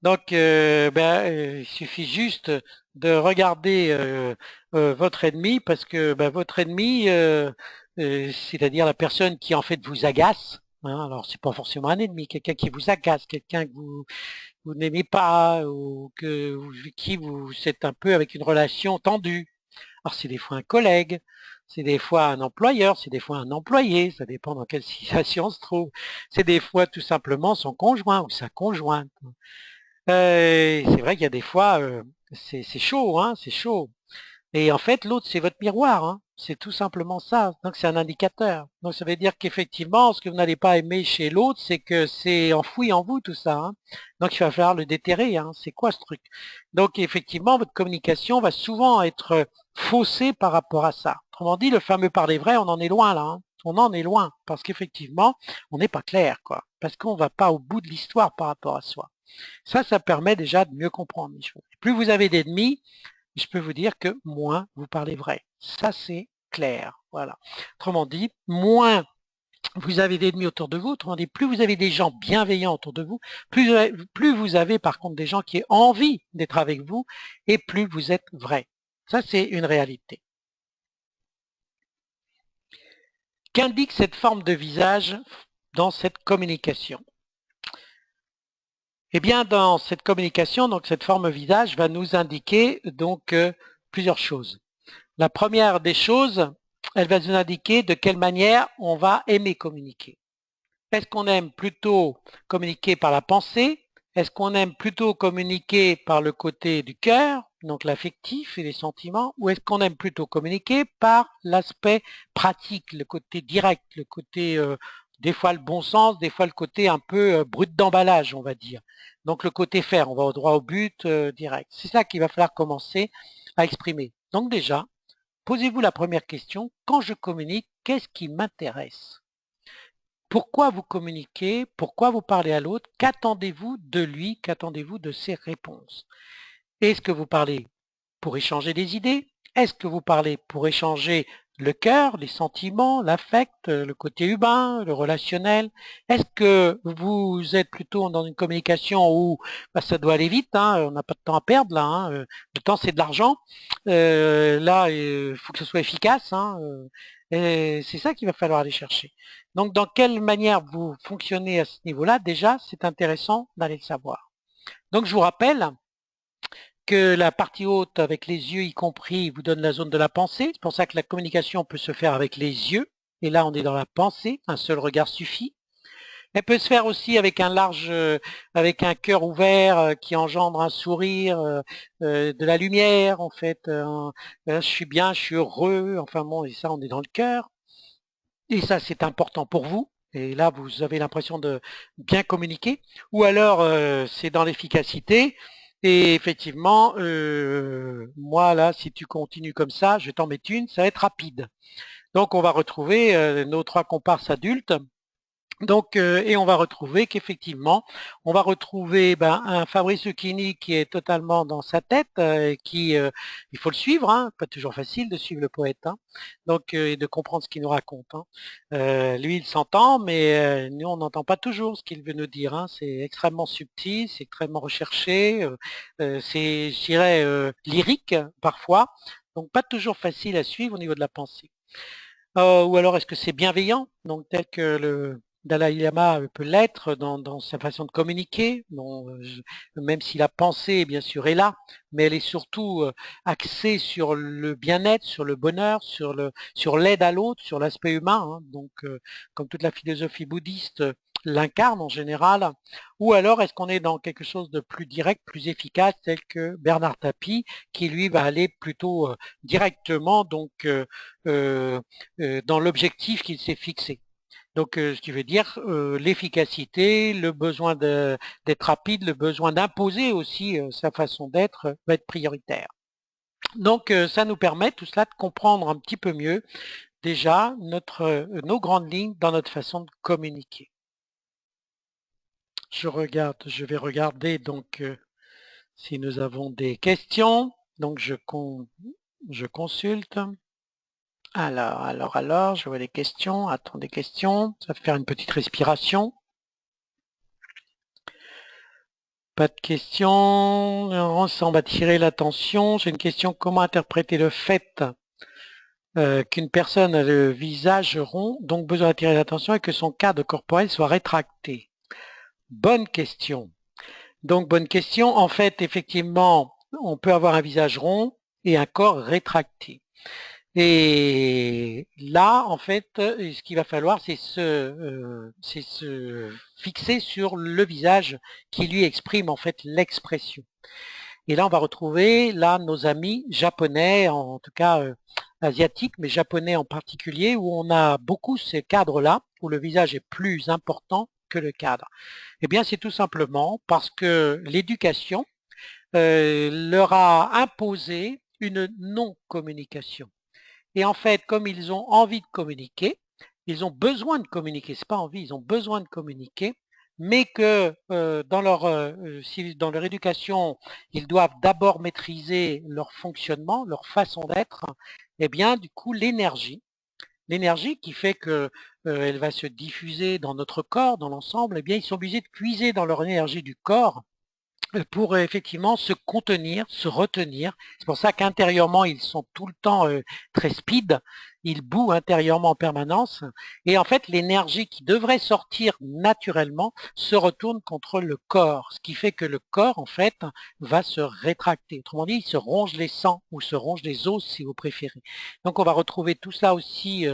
donc, il suffit juste de regarder votre ennemi parce que votre ennemi, c'est-à-dire la personne qui en fait vous agace, hein, alors c'est pas forcément un ennemi, quelqu'un qui vous agace, quelqu'un que vous n'aimez pas ou qui vous êtes un peu avec une relation tendue. Alors c'est des fois un collègue, c'est des fois un employeur, c'est des fois un employé, ça dépend dans quelle situation on se trouve. C'est des fois tout simplement son conjoint ou sa conjointe. C'est vrai qu'il y a des fois, c'est chaud, hein, c'est chaud. Et en fait, l'autre, c'est votre miroir, hein. C'est tout simplement ça. Donc, c'est un indicateur. Donc, ça veut dire qu'effectivement, ce que vous n'allez pas aimer chez l'autre, c'est que c'est enfoui en vous, tout ça, hein. Donc, il va falloir le déterrer, hein. C'est quoi ce truc? Donc, effectivement, votre communication va souvent être faussée par rapport à ça. Autrement dit, le fameux parler vrai, on en est loin, là, hein. On en est loin. Parce qu'effectivement, on n'est pas clair, quoi. Parce qu'on ne va pas au bout de l'histoire par rapport à soi. Ça permet déjà de mieux comprendre les choses. Plus vous avez d'ennemis, je peux vous dire que moins vous parlez vrai. Ça, c'est clair. Voilà. Autrement dit, moins vous avez d'ennemis autour de vous, autrement dit, plus vous avez des gens bienveillants autour de vous, plus vous avez par contre des gens qui ont envie d'être avec vous et plus vous êtes vrai. Ça, c'est une réalité. Qu'indique cette forme de visage dans cette communication? Eh bien, dans cette communication, donc cette forme visage va nous indiquer donc plusieurs choses. La première des choses, elle va nous indiquer de quelle manière on va aimer communiquer. Est-ce qu'on aime plutôt communiquer par la pensée? Est-ce qu'on aime plutôt communiquer par le côté du cœur, donc l'affectif et les sentiments, ou est-ce qu'on aime plutôt communiquer par l'aspect pratique, le côté direct, le côté des fois le bon sens, des fois le côté un peu brut d'emballage, on va dire. Donc le côté faire, on va au droit au but direct. C'est ça qu'il va falloir commencer à exprimer. Donc déjà, posez-vous la première question, quand je communique, qu'est-ce qui m'intéresse? Pourquoi vous communiquez? Pourquoi vous parlez à l'autre? Qu'attendez-vous de lui? Qu'attendez-vous de ses réponses? Est-ce que vous parlez pour échanger des idées? Est-ce que vous parlez pour échanger le cœur, les sentiments, l'affect, le côté humain, le relationnel? Est-ce que vous êtes plutôt dans une communication où ça doit aller vite, hein, on n'a pas de temps à perdre là, hein, le temps c'est de l'argent, là il faut que ce soit efficace, hein, et c'est ça qu'il va falloir aller chercher. Donc dans quelle manière vous fonctionnez à ce niveau-là, déjà c'est intéressant d'aller le savoir. Donc je vous rappelle que la partie haute avec les yeux y compris vous donne la zone de la pensée. C'est pour ça que la communication peut se faire avec les yeux. Et là, on est dans la pensée. Un seul regard suffit. Elle peut se faire aussi avec un large, avec un cœur ouvert qui engendre un sourire, de la lumière en fait. Je suis bien, je suis heureux. Enfin bon, et ça, on est dans le cœur. Et ça, c'est important pour vous. Et là, vous avez l'impression de bien communiquer. Ou alors, c'est dans l'efficacité. Et effectivement, moi, là, si tu continues comme ça, je t'en mets une, ça va être rapide. Donc, on va retrouver nos trois comparses adultes. Donc, et on va retrouver qu'effectivement, on va retrouver un Fabrice Lucchini qui est totalement dans sa tête, il faut le suivre, hein, pas toujours facile de suivre le poète, hein, donc et de comprendre ce qu'il nous raconte. Hein. Lui, il s'entend, mais nous, on n'entend pas toujours ce qu'il veut nous dire. Hein. C'est extrêmement subtil, c'est extrêmement recherché, c'est, je dirais, lyrique parfois, donc pas toujours facile à suivre au niveau de la pensée. Ou alors est-ce que c'est bienveillant, donc tel que le Dalai Lama peut l'être dans sa façon de communiquer, même si la pensée bien sûr est là, mais elle est surtout axée sur le bien-être, sur le bonheur, sur l'aide à l'autre, sur l'aspect humain, hein, donc comme toute la philosophie bouddhiste l'incarne en général, ou alors est-ce qu'on est dans quelque chose de plus direct, plus efficace, tel que Bernard Tapie, qui lui va aller plutôt directement dans l'objectif qu'il s'est fixé. Donc, ce qui veut dire l'efficacité, le besoin d'être rapide, le besoin d'imposer aussi sa façon d'être va être prioritaire. Donc, ça nous permet tout cela de comprendre un petit peu mieux déjà nos grandes lignes dans notre façon de communiquer. Je vais regarder donc si nous avons des questions. Donc, je consulte. Alors, je vois des questions. Attends, des questions. Ça va faire une petite respiration. Pas de questions. Ça, on va tirer l'attention. J'ai une question. Comment interpréter le fait qu'une personne a le visage rond, donc besoin d'attirer l'attention, et que son cadre corporel soit rétracté? Bonne question. Donc, bonne question. En fait, effectivement, on peut avoir un visage rond et un corps rétracté. Et là, en fait, ce qu'il va falloir, c'est se fixer sur le visage qui lui exprime en fait l'expression. Et là, on va retrouver là nos amis japonais, en tout cas asiatiques, mais japonais en particulier, où on a beaucoup ces cadres-là, où le visage est plus important que le cadre. Eh bien, c'est tout simplement parce que l'éducation leur a imposé une non-communication. Et en fait, comme ils ont envie de communiquer, ils ont besoin de communiquer, c'est pas envie, ils ont besoin de communiquer, mais que dans leur éducation, ils doivent d'abord maîtriser leur fonctionnement, leur façon d'être, et bien du coup l'énergie qui fait que elle va se diffuser dans notre corps, dans l'ensemble, eh bien ils sont obligés de puiser dans leur énergie du corps pour effectivement se contenir, se retenir. C'est pour ça qu'intérieurement, ils sont tout le temps très speed, ils bouent intérieurement en permanence, et en fait, l'énergie qui devrait sortir naturellement se retourne contre le corps, ce qui fait que le corps, en fait, va se rétracter. Autrement dit, il se ronge les sangs ou se ronge les os, si vous préférez. Donc, on va retrouver tout cela aussi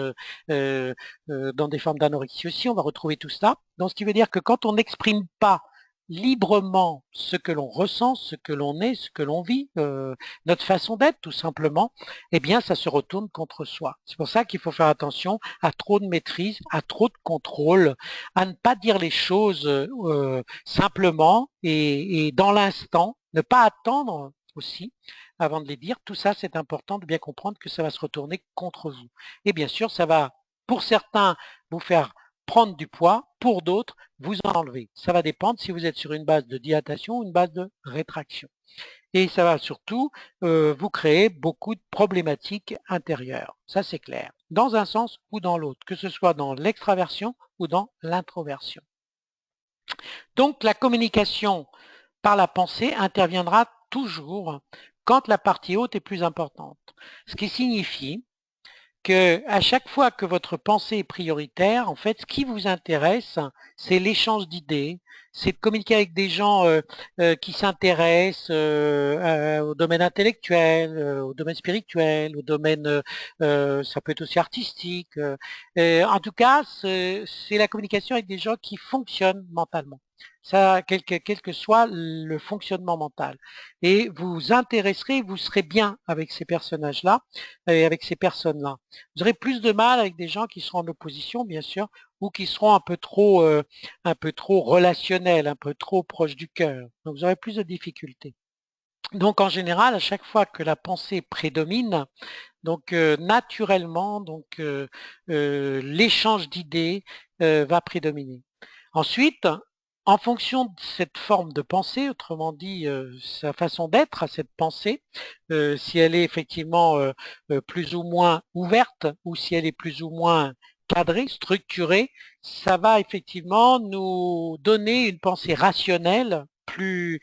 dans des formes d'anorexie aussi, on va retrouver tout cela. Donc, ce qui veut dire que quand on n'exprime pas librement ce que l'on ressent, ce que l'on est, ce que l'on vit, notre façon d'être tout simplement, eh bien ça se retourne contre soi. C'est pour ça qu'il faut faire attention à trop de maîtrise, à trop de contrôle, à ne pas dire les choses simplement et dans l'instant, ne pas attendre aussi avant de les dire. Tout ça, c'est important de bien comprendre que ça va se retourner contre vous. Et bien sûr, ça va, pour certains, vous faire prendre du poids, pour d'autres, vous en enlever. Ça va dépendre si vous êtes sur une base de dilatation ou une base de rétraction. et ça va surtout vous créer beaucoup de problématiques intérieures. Ça, c'est clair. Dans un sens ou dans l'autre, que ce soit dans l'extraversion ou dans l'introversion. Donc, la communication par la pensée interviendra toujours quand la partie haute est plus importante. Ce qui signifie que à chaque fois que votre pensée est prioritaire, en fait, ce qui vous intéresse, c'est l'échange d'idées, c'est de communiquer avec des gens qui s'intéressent au domaine intellectuel, au domaine spirituel, au domaine, ça peut être aussi artistique. En tout cas, c'est la communication avec des gens qui fonctionnent mentalement. Ça, quel que soit le fonctionnement mental. Et vous vous intéresserez, vous serez bien avec ces personnages-là et avec ces personnes-là. Vous aurez plus de mal avec des gens qui seront en opposition, bien sûr, ou qui seront un peu trop relationnels, un peu trop proches du cœur. Donc vous aurez plus de difficultés. Donc en général, à chaque fois que la pensée prédomine, donc naturellement, donc l'échange d'idées va prédominer. Ensuite, en fonction de cette forme de pensée, autrement dit sa façon d'être à cette pensée, si elle est effectivement plus ou moins ouverte ou si elle est plus ou moins cadrée, structurée, ça va effectivement nous donner une pensée rationnelle, plus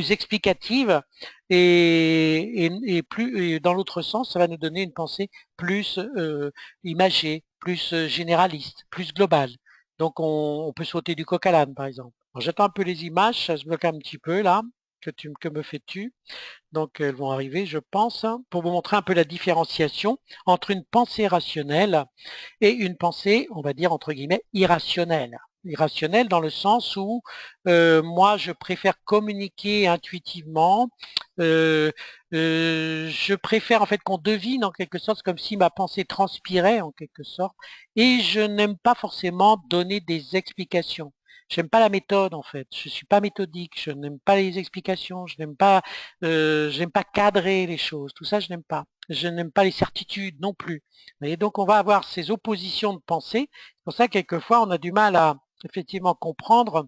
explicative et plus et dans l'autre sens, ça va nous donner une pensée plus imagée, plus généraliste, plus globale. Donc on peut sauter du coq à l'âne, par exemple. Alors, j'attends un peu les images, ça se bloque un petit peu là, que me fais-tu? Donc elles vont arriver, je pense, hein, pour vous montrer un peu la différenciation entre une pensée rationnelle et une pensée, on va dire entre guillemets, irrationnelle. Irrationnelle dans le sens où moi je préfère communiquer intuitivement, je préfère en fait qu'on devine en quelque sorte, comme si ma pensée transpirait en quelque sorte, et je n'aime pas forcément donner des explications. J'aime pas la méthode en fait. Je suis pas méthodique. Je n'aime pas les explications. J'aime pas cadrer les choses. Tout ça, je n'aime pas. Je n'aime pas les certitudes non plus. Et donc, on va avoir ces oppositions de pensée. C'est pour ça, quelquefois, on a du mal à effectivement comprendre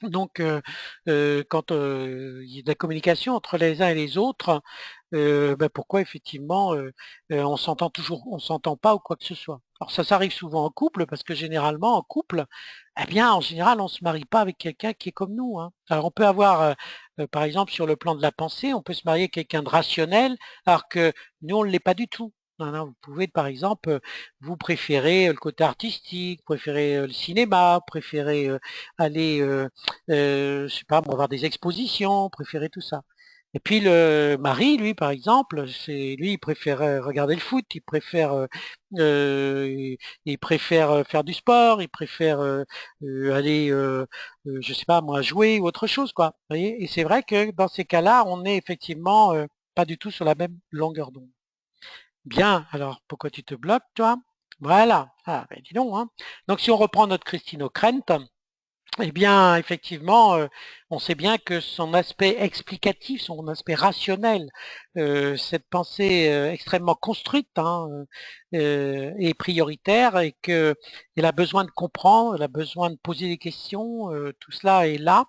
donc, quand il y a de la communication entre les uns et les autres, pourquoi effectivement on s'entend pas ou quoi que ce soit. Alors ça arrive souvent en couple parce que généralement en couple, eh bien en général on se marie pas avec quelqu'un qui est comme nous, hein. Alors on peut avoir, par exemple sur le plan de la pensée, on peut se marier avec quelqu'un de rationnel, alors que nous on ne l'est pas du tout. Non, non, vous pouvez par exemple, vous préférez le côté artistique, préférez le cinéma, préférez aller je sais pas moi, voir des expositions, préférer tout ça. Et puis le mari, lui, par exemple, il préfère regarder le foot, il préfère faire du sport, il préfère aller, je sais pas moi, jouer ou autre chose, quoi. Vous voyez. Et c'est vrai que dans ces cas-là, on est effectivement pas du tout sur la même longueur d'onde. Bien, alors pourquoi tu te bloques, toi? Voilà. Ah, ben dis donc, hein. Donc si on reprend notre Christine O'Krent, eh bien, effectivement, on sait bien que son aspect explicatif, son aspect rationnel, cette pensée extrêmement construite hein, est prioritaire et qu'elle a besoin de comprendre, elle a besoin de poser des questions, tout cela est là.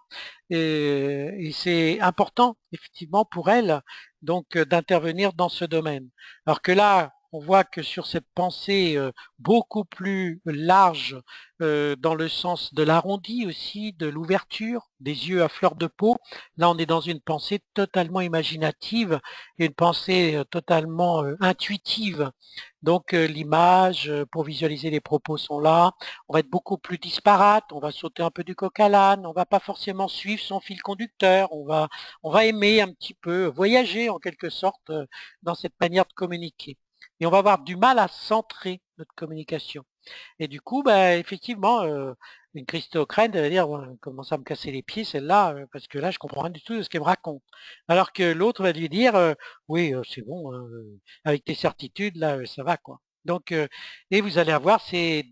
Et c'est important, effectivement, pour elle, donc, d'intervenir dans ce domaine. Alors que là, on voit que sur cette pensée beaucoup plus large, dans le sens de l'arrondi aussi, de l'ouverture, des yeux à fleur de peau. Là, on est dans une pensée totalement imaginative, une pensée totalement intuitive. Donc, l'image, pour visualiser les propos sont là. On va être beaucoup plus disparate, on va sauter un peu du coq à l'âne, on va pas forcément suivre son fil conducteur, on va aimer un petit peu, voyager en quelque sorte dans cette manière de communiquer. Et on va avoir du mal à centrer notre communication. Et du coup, bah, effectivement, une christocrène, elle va dire: «Ouais, elle commence à me casser les pieds celle-là, parce que là, je comprends rien du tout de ce qu'elle me raconte». Alors que l'autre va lui dire: «Oui, c'est bon, hein, avec tes certitudes là, ça va quoi». Donc et vous allez avoir ces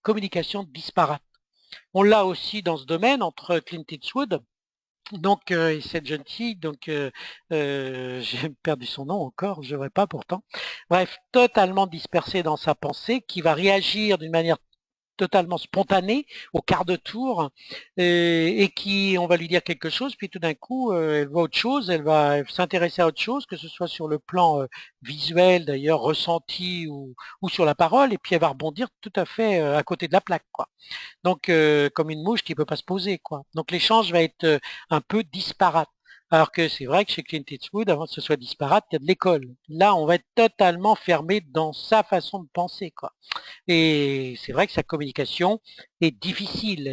communications disparates. On l'a aussi dans ce domaine entre Clint Eastwood donc et cette jeune fille donc j'ai perdu son nom encore, je ne devrais pas pourtant. Bref, totalement dispersée dans sa pensée, qui va réagir d'une manière totalement spontanée, au quart de tour, et qui, on va lui dire quelque chose, puis tout d'un coup, elle voit autre chose, elle va s'intéresser à autre chose, que ce soit sur le plan visuel d'ailleurs, ressenti ou sur la parole, et puis elle va rebondir tout à fait à côté de la plaque, quoi. Donc, comme une mouche qui peut pas se poser, quoi. Donc l'échange va être un peu disparate. Alors que c'est vrai que chez Clint Eastwood, avant que ce soit disparate, il y a de l'école. Là, on va être totalement fermé dans sa façon de penser, quoi. Et c'est vrai que sa communication est difficile,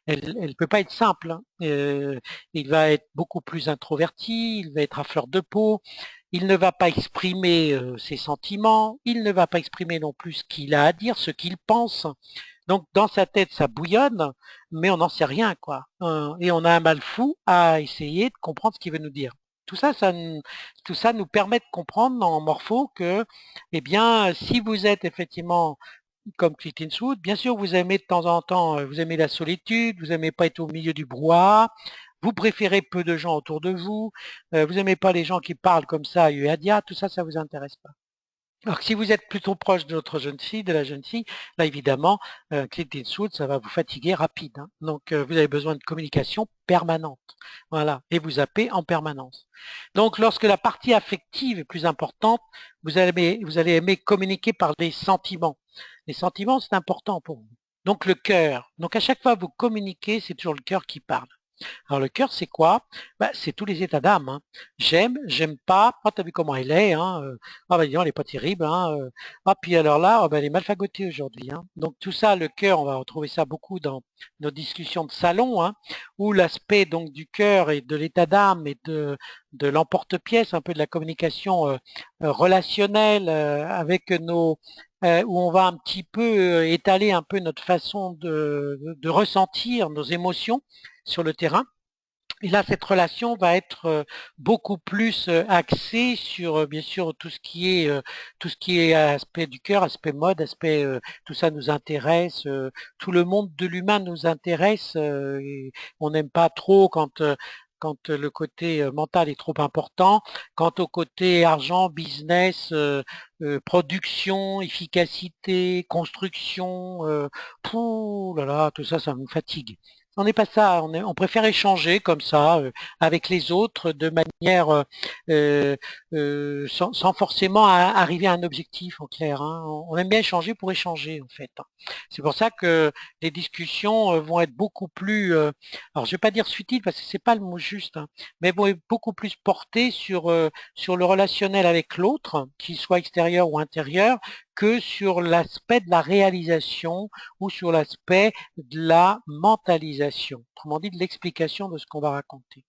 elle peut pas être simple, hein. Il va être beaucoup plus introverti, il va être à fleur de peau, il ne va pas exprimer ses sentiments, il ne va pas exprimer non plus ce qu'il a à dire, ce qu'il pense. Donc dans sa tête, ça bouillonne, mais on n'en sait rien, quoi. Et on a un mal fou à essayer de comprendre ce qu'il veut nous dire. Tout ça, tout ça nous permet de comprendre en morpho que, eh bien, si vous êtes effectivement comme Clint Eastwood, bien sûr, vous aimez de temps en temps, vous aimez la solitude, vous aimez pas être au milieu du brouhaha, vous préférez peu de gens autour de vous, vous aimez pas les gens qui parlent comme ça à Dia, tout ça, ça vous intéresse pas. Alors que si vous êtes plutôt proche de notre jeune fille, de la jeune fille, là évidemment, Clint Eastwood, ça va vous fatiguer rapide, hein. Donc vous avez besoin de communication permanente. Voilà. Et vous zappez en permanence. Donc lorsque la partie affective est plus importante, vous allez aimer communiquer par des sentiments. Les sentiments, c'est important pour vous. Donc le cœur. Donc à chaque fois que vous communiquez, c'est toujours le cœur qui parle. Alors le cœur, c'est quoi? Bah, c'est tous les états d'âme, hein. J'aime, j'aime pas. Ah, t'as vu comment elle est, hein? Ah bah dis donc, elle est pas terrible, hein. Ah puis alors là, oh, bah, elle est mal fagotée aujourd'hui, hein. Donc tout ça, le cœur, on va retrouver ça beaucoup dans nos discussions de salon, hein, où l'aspect donc du cœur et de l'état d'âme et de l'emporte-pièce, un peu de la communication relationnelle avec nos où on va un petit peu étaler un peu notre façon de ressentir nos émotions sur le terrain. Et là, cette relation va être beaucoup plus axée sur, bien sûr, tout ce qui est aspect du cœur, aspect mode, aspect, tout ça nous intéresse, tout le monde de l'humain nous intéresse. Et on n'aime pas trop quand le côté mental est trop important. Quant au côté argent, business, production, efficacité, construction, pouh là là, tout ça, ça me fatigue. On n'est pas ça, on préfère échanger comme ça avec les autres de manière euh, sans forcément arriver à un objectif en clair, hein. On aime bien échanger pour échanger en fait, hein. C'est pour ça que les discussions vont être beaucoup plus, alors je vais pas dire futiles parce que c'est pas le mot juste, hein, mais vont être beaucoup plus portées sur le relationnel avec l'autre, qu'il soit extérieur ou intérieur, que sur l'aspect de la réalisation ou sur l'aspect de la mentalisation, autrement dit de l'explication de ce qu'on va raconter.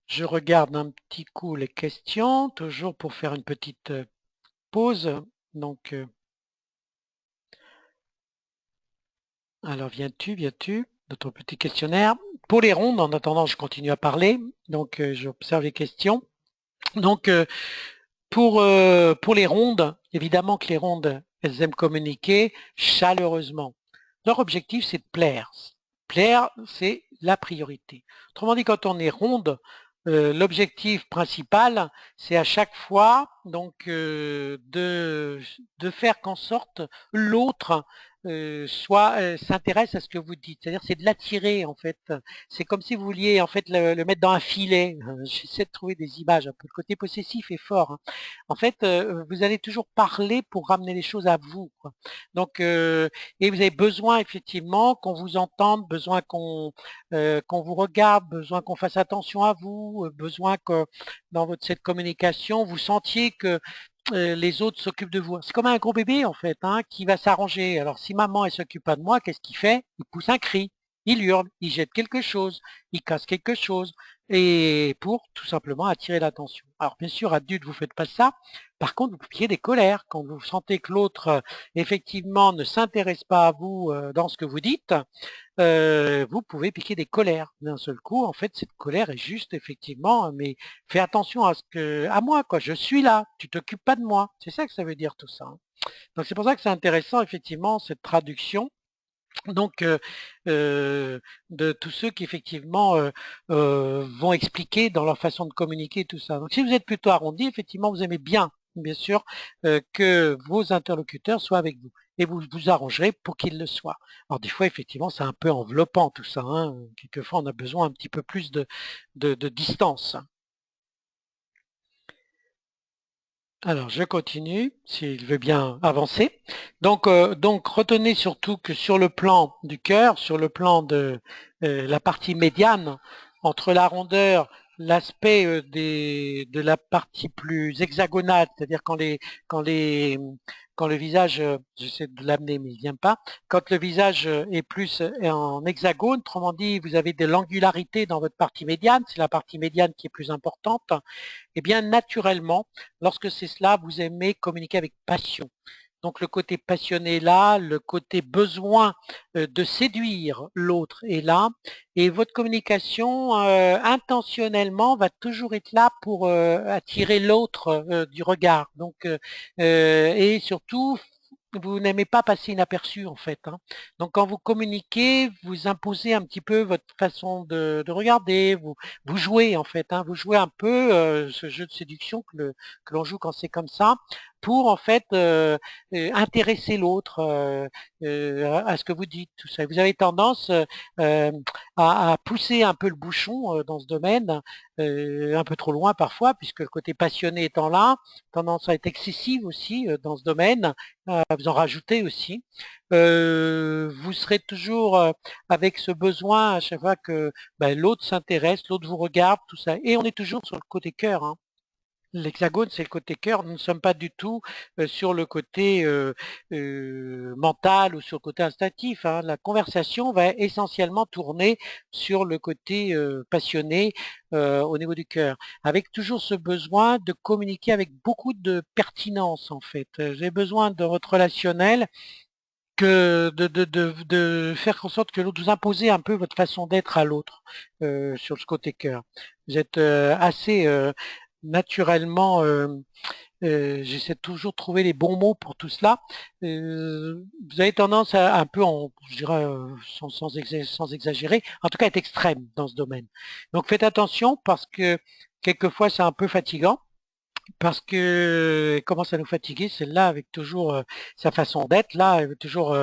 Je regarde un petit coup les questions, toujours pour faire une petite pause. Donc, alors viens-tu, notre petit questionnaire. Pour les rondes, en attendant, je continue à parler. Donc, j'observe les questions. Donc, pour les rondes, évidemment que les rondes, elles aiment communiquer chaleureusement. Leur objectif, c'est de plaire. Plaire, c'est la priorité. Autrement dit, quand on est ronde, l'objectif principal, c'est à chaque fois donc de faire qu'en sorte l'autre soit s'intéresse à ce que vous dites. C'est-à-dire c'est de l'attirer en fait. C'est comme si vous vouliez en fait le mettre dans un filet. J'essaie de trouver des images un peu. Le côté possessif est fort, hein. En fait, vous allez toujours parler pour ramener les choses à vous, quoi. Donc, et vous avez besoin effectivement qu'on vous entende, besoin qu'on vous regarde, besoin qu'on fasse attention à vous, besoin que dans cette communication, vous sentiez que les autres s'occupent de vous. C'est comme un gros bébé en fait, hein, qui va s'arranger. Alors si maman elle s'occupe pas de moi, qu'est-ce qu'il fait? Il pousse un cri, il hurle, il jette quelque chose, il casse quelque chose, et pour tout simplement attirer l'attention. Alors bien sûr, adulte, vous faites pas ça. Par contre, vous piquez des colères quand vous sentez que l'autre effectivement ne s'intéresse pas à vous dans ce que vous dites. Vous pouvez piquer des colères d'un seul coup. En fait, cette colère est juste effectivement, mais fais attention à moi, quoi. Je suis là. Tu t'occupes pas de moi. C'est ça que ça veut dire tout ça, hein. Donc c'est pour ça que c'est intéressant effectivement cette traduction. Donc de tous ceux qui effectivement vont expliquer dans leur façon de communiquer tout ça. Donc si vous êtes plutôt arrondi, effectivement, vous aimez bien sûr que vos interlocuteurs soient avec vous. et vous vous arrangerez pour qu'il le soit. Alors des fois, effectivement, c'est un peu enveloppant tout ça, hein. Quelquefois, on a besoin un petit peu plus de distance. Alors, je continue, s'il veut bien avancer. Donc, retenez surtout que sur le plan du cœur, sur le plan de la partie médiane, entre la rondeur, l'aspect de la partie plus hexagonale, c'est-à-dire quand le visage, j'essaie de l'amener mais il ne vient pas, quand le visage est plus en hexagone, autrement dit, vous avez de l'angularité dans votre partie médiane, c'est la partie médiane qui est plus importante, eh bien, naturellement, lorsque c'est cela, vous aimez communiquer avec passion. Donc le côté passionné est là, le côté besoin de séduire l'autre est là, et votre communication intentionnellement va toujours être là pour attirer l'autre du regard. Donc et surtout vous n'aimez pas passer inaperçu en fait, hein. Donc quand vous communiquez, vous imposez un petit peu votre façon de regarder, vous jouez en fait, hein, vous jouez un peu ce jeu de séduction que l'on joue quand c'est comme ça, pour en fait intéresser l'autre à ce que vous dites, tout ça. Vous avez tendance euh, à pousser un peu le bouchon dans ce domaine, un peu trop loin parfois, puisque le côté passionné étant là, tendance à être excessive aussi dans ce domaine, vous en rajoutez aussi. Vous serez toujours avec ce besoin à chaque fois que ben, l'autre s'intéresse, l'autre vous regarde, tout ça. Et on est toujours sur le côté cœur, hein. L'hexagone, c'est le côté cœur. Nous ne sommes pas du tout sur le côté mental ou sur le côté instinctif, hein. La conversation va essentiellement tourner sur le côté passionné au niveau du cœur, avec toujours ce besoin de communiquer avec beaucoup de pertinence en fait. J'ai besoin de votre relationnel que de faire en sorte que l'autre vous imposez un peu votre façon d'être à l'autre sur ce côté cœur. Vous êtes assez naturellement, j'essaie toujours de trouver les bons mots pour tout cela. Vous avez tendance à un peu, je dirais, sans exagérer, en tout cas être extrême dans ce domaine. Donc faites attention parce que quelquefois c'est un peu fatigant parce que elle commence à nous fatiguer, celle-là, avec toujours sa façon d'être, là, elle veut toujours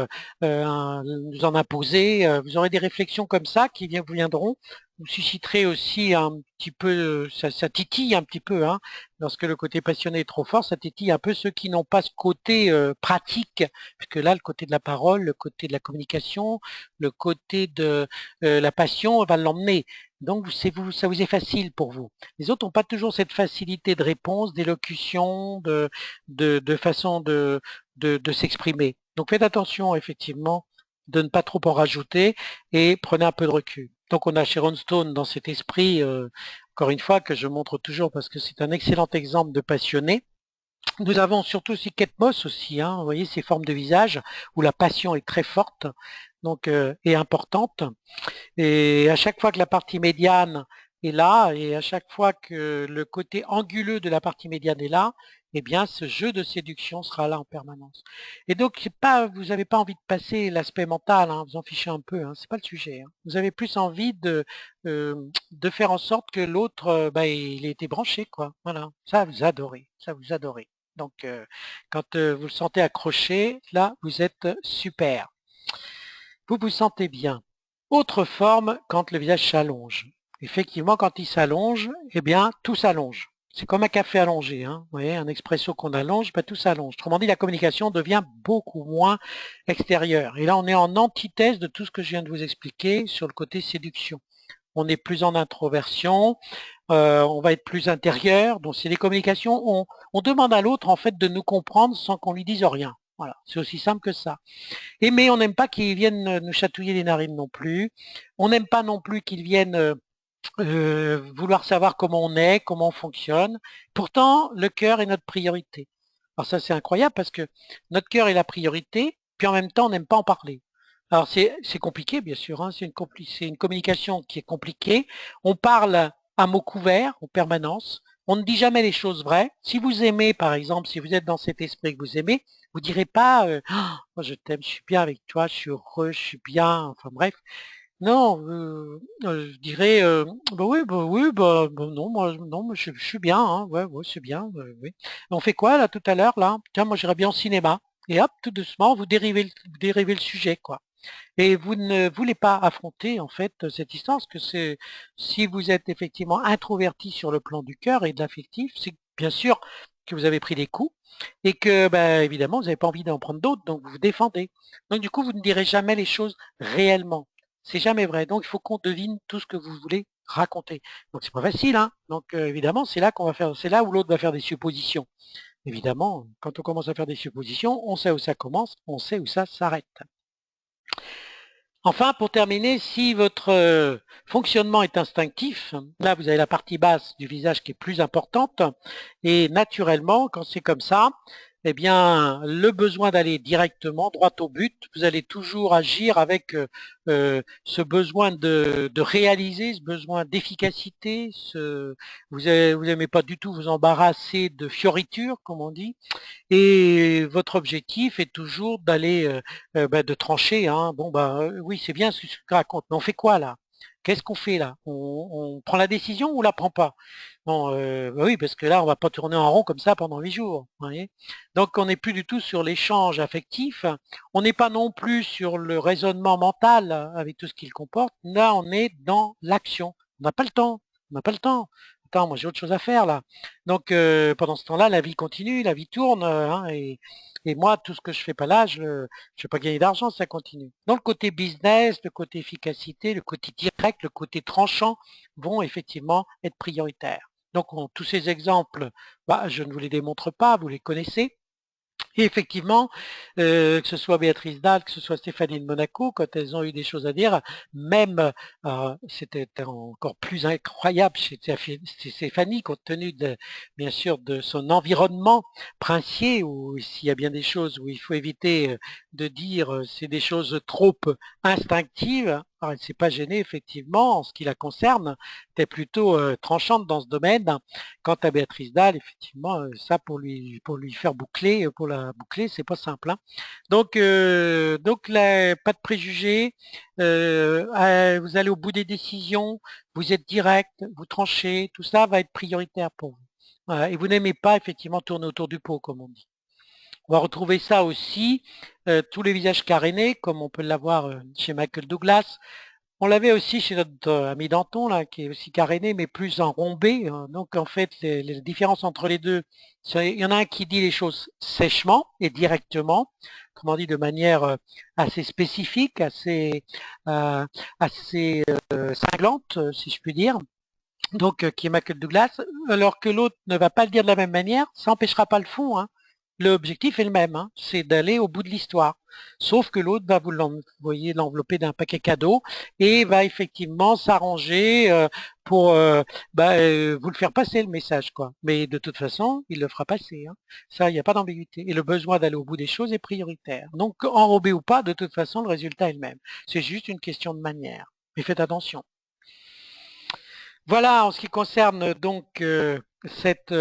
nous en imposer. Vous aurez des réflexions comme ça qui vous viendront. Vous susciterez aussi un petit peu, ça titille un petit peu, hein, lorsque le côté passionné est trop fort, ça titille un peu ceux qui n'ont pas ce côté pratique, puisque là, le côté de la parole, le côté de la communication, le côté de la passion va l'emmener. Donc, ça vous est facile pour vous. Les autres n'ont pas toujours cette facilité de réponse, d'élocution, de façon de s'exprimer. Donc faites attention effectivement de ne pas trop en rajouter et prenez un peu de recul. Donc on a Sharon Stone dans cet esprit, encore une fois, que je montre toujours parce que c'est un excellent exemple de passionné. Nous avons surtout aussi Kate Moss aussi, hein, vous voyez ces formes de visage où la passion est très forte donc et importante. Et à chaque fois que la partie médiane est là, et à chaque fois que le côté anguleux de la partie médiane est là, eh bien, ce jeu de séduction sera là en permanence. Et donc, vous n'avez pas envie de passer l'aspect mental, hein, vous en fichez un peu, hein, c'est pas le sujet, hein. Vous avez plus envie de faire en sorte que l'autre, bah, il ait été branché, quoi. Voilà, ça vous adorez, ça vous adorez. Donc, quand vous le sentez accroché, là, vous êtes super. Vous vous sentez bien. Autre forme, quand le visage s'allonge. Effectivement, quand il s'allonge, eh bien, tout s'allonge. C'est comme un café allongé, hein. Vous voyez, un expresso qu'on allonge, ben, tout s'allonge. Autrement dit, la communication devient beaucoup moins extérieure. Et là, on est en antithèse de tout ce que je viens de vous expliquer sur le côté séduction. On est plus en introversion, on va être plus intérieur. Donc, c'est des communications, on demande à l'autre, en fait, de nous comprendre sans qu'on lui dise rien. Voilà, c'est aussi simple que ça. Mais on n'aime pas qu'ils viennent nous chatouiller les narines non plus. On n'aime pas non plus qu'ils viennent vouloir savoir comment on est, comment on fonctionne. Pourtant, le cœur est notre priorité. Alors ça, c'est incroyable parce que notre cœur est la priorité, puis en même temps, on n'aime pas en parler. Alors c'est compliqué, bien sûr, hein, c'est une communication qui est compliquée. On parle à mots couverts en permanence. On ne dit jamais les choses vraies. Si vous aimez, par exemple, si vous êtes dans cet esprit que vous aimez, vous direz pas moi je t'aime, je suis bien avec toi, je suis heureux, je suis bien, enfin bref. Non, je dirais bah oui, non, moi je suis bien, hein, ouais, ouais, c'est bien, oui. On fait quoi là tout à l'heure là? Tiens, moi j'irais bien au cinéma. et hop, tout doucement, vous dérivez le sujet, quoi. Et vous ne voulez pas affronter en fait cette histoire, parce que c'est si vous êtes effectivement introverti sur le plan du cœur et de l'affectif, c'est bien sûr que vous avez pris des coups et que bah, évidemment vous n'avez pas envie d'en prendre d'autres, donc vous vous défendez. Donc du coup, vous ne direz jamais les choses réellement. C'est jamais vrai. Donc il faut qu'on devine tout ce que vous voulez raconter. Donc c'est pas facile, hein. Donc évidemment, c'est là qu'on va faire, c'est là où l'autre va faire des suppositions. Évidemment, quand on commence à faire des suppositions, on sait où ça commence, on sait où ça s'arrête. Enfin, pour terminer, si votre fonctionnement est instinctif, là vous avez la partie basse du visage qui est plus importante, et naturellement, quand c'est comme ça, eh bien, le besoin d'aller directement, droit au but, vous allez toujours agir avec ce besoin de réaliser, ce besoin d'efficacité, vous n'aimez pas du tout vous embarrasser de fioritures, comme on dit, et votre objectif est toujours d'aller, bah, de trancher, hein. Bon, bah, oui, c'est bien ce que tu racontes, mais on fait quoi là? Qu'est-ce qu'on fait là? On prend la décision ou on la prend pas? Bon, bah oui, parce que là, on va pas tourner en rond comme ça pendant 8 jours, vous voyez? Donc, on n'est plus du tout sur l'échange affectif. On n'est pas non plus sur le raisonnement mental avec tout ce qu'il comporte. Là, on est dans l'action. On n'a pas le temps. On n'a pas le temps. Attends, moi j'ai autre chose à faire là. Donc pendant ce temps-là, la vie continue, la vie tourne, hein, et moi, tout ce que je fais pas là, je ne vais pas gagner d'argent, ça continue. Donc le côté business, le côté efficacité, le côté direct, le côté tranchant vont effectivement être prioritaires. Donc tous ces exemples, bah, je ne vous les démontre pas, vous les connaissez. Et effectivement, que ce soit Béatrice Dalle, que ce soit Stéphanie de Monaco, quand elles ont eu des choses à dire, même, c'était encore plus incroyable chez Stéphanie, compte tenu de, bien sûr, de son environnement princier, où s'il y a bien des choses où il faut éviter de dire c'est des choses trop instinctives. Alors, elle ne s'est pas gênée, effectivement, en ce qui la concerne, était plutôt tranchante dans ce domaine. Quant à Béatrice Dalle, effectivement, ça pour lui faire boucler, pour la boucler, c'est pas simple, hein. Donc là, pas de préjugés. Vous allez au bout des décisions, vous êtes direct, vous tranchez, tout ça va être prioritaire pour vous. Voilà. Et vous n'aimez pas effectivement tourner autour du pot, comme on dit. On va retrouver ça aussi, tous les visages carénés, comme on peut l'avoir chez Michael Douglas. On l'avait aussi chez notre ami Danton, là, qui est aussi caréné, mais plus enrombé, hein. Donc, en fait, les différences entre les deux, il y en a un qui dit les choses sèchement et directement, comment dit, de manière assez spécifique, euh, assez cinglante, si je puis dire. Donc, qui est Michael Douglas, alors que l'autre ne va pas le dire de la même manière, ça n'empêchera pas le fond, hein. L'objectif est le même, hein, c'est d'aller au bout de l'histoire. Sauf que l'autre va vous l'envoyer, l'envelopper d'un paquet cadeau et va effectivement s'arranger pour bah, vous le faire passer le message, quoi. Mais de toute façon, il le fera passer, hein. Ça, il n'y a pas d'ambiguïté. Et le besoin d'aller au bout des choses est prioritaire. Donc, enrobé ou pas, de toute façon, le résultat est le même. C'est juste une question de manière. Mais faites attention. Voilà en ce qui concerne donc cette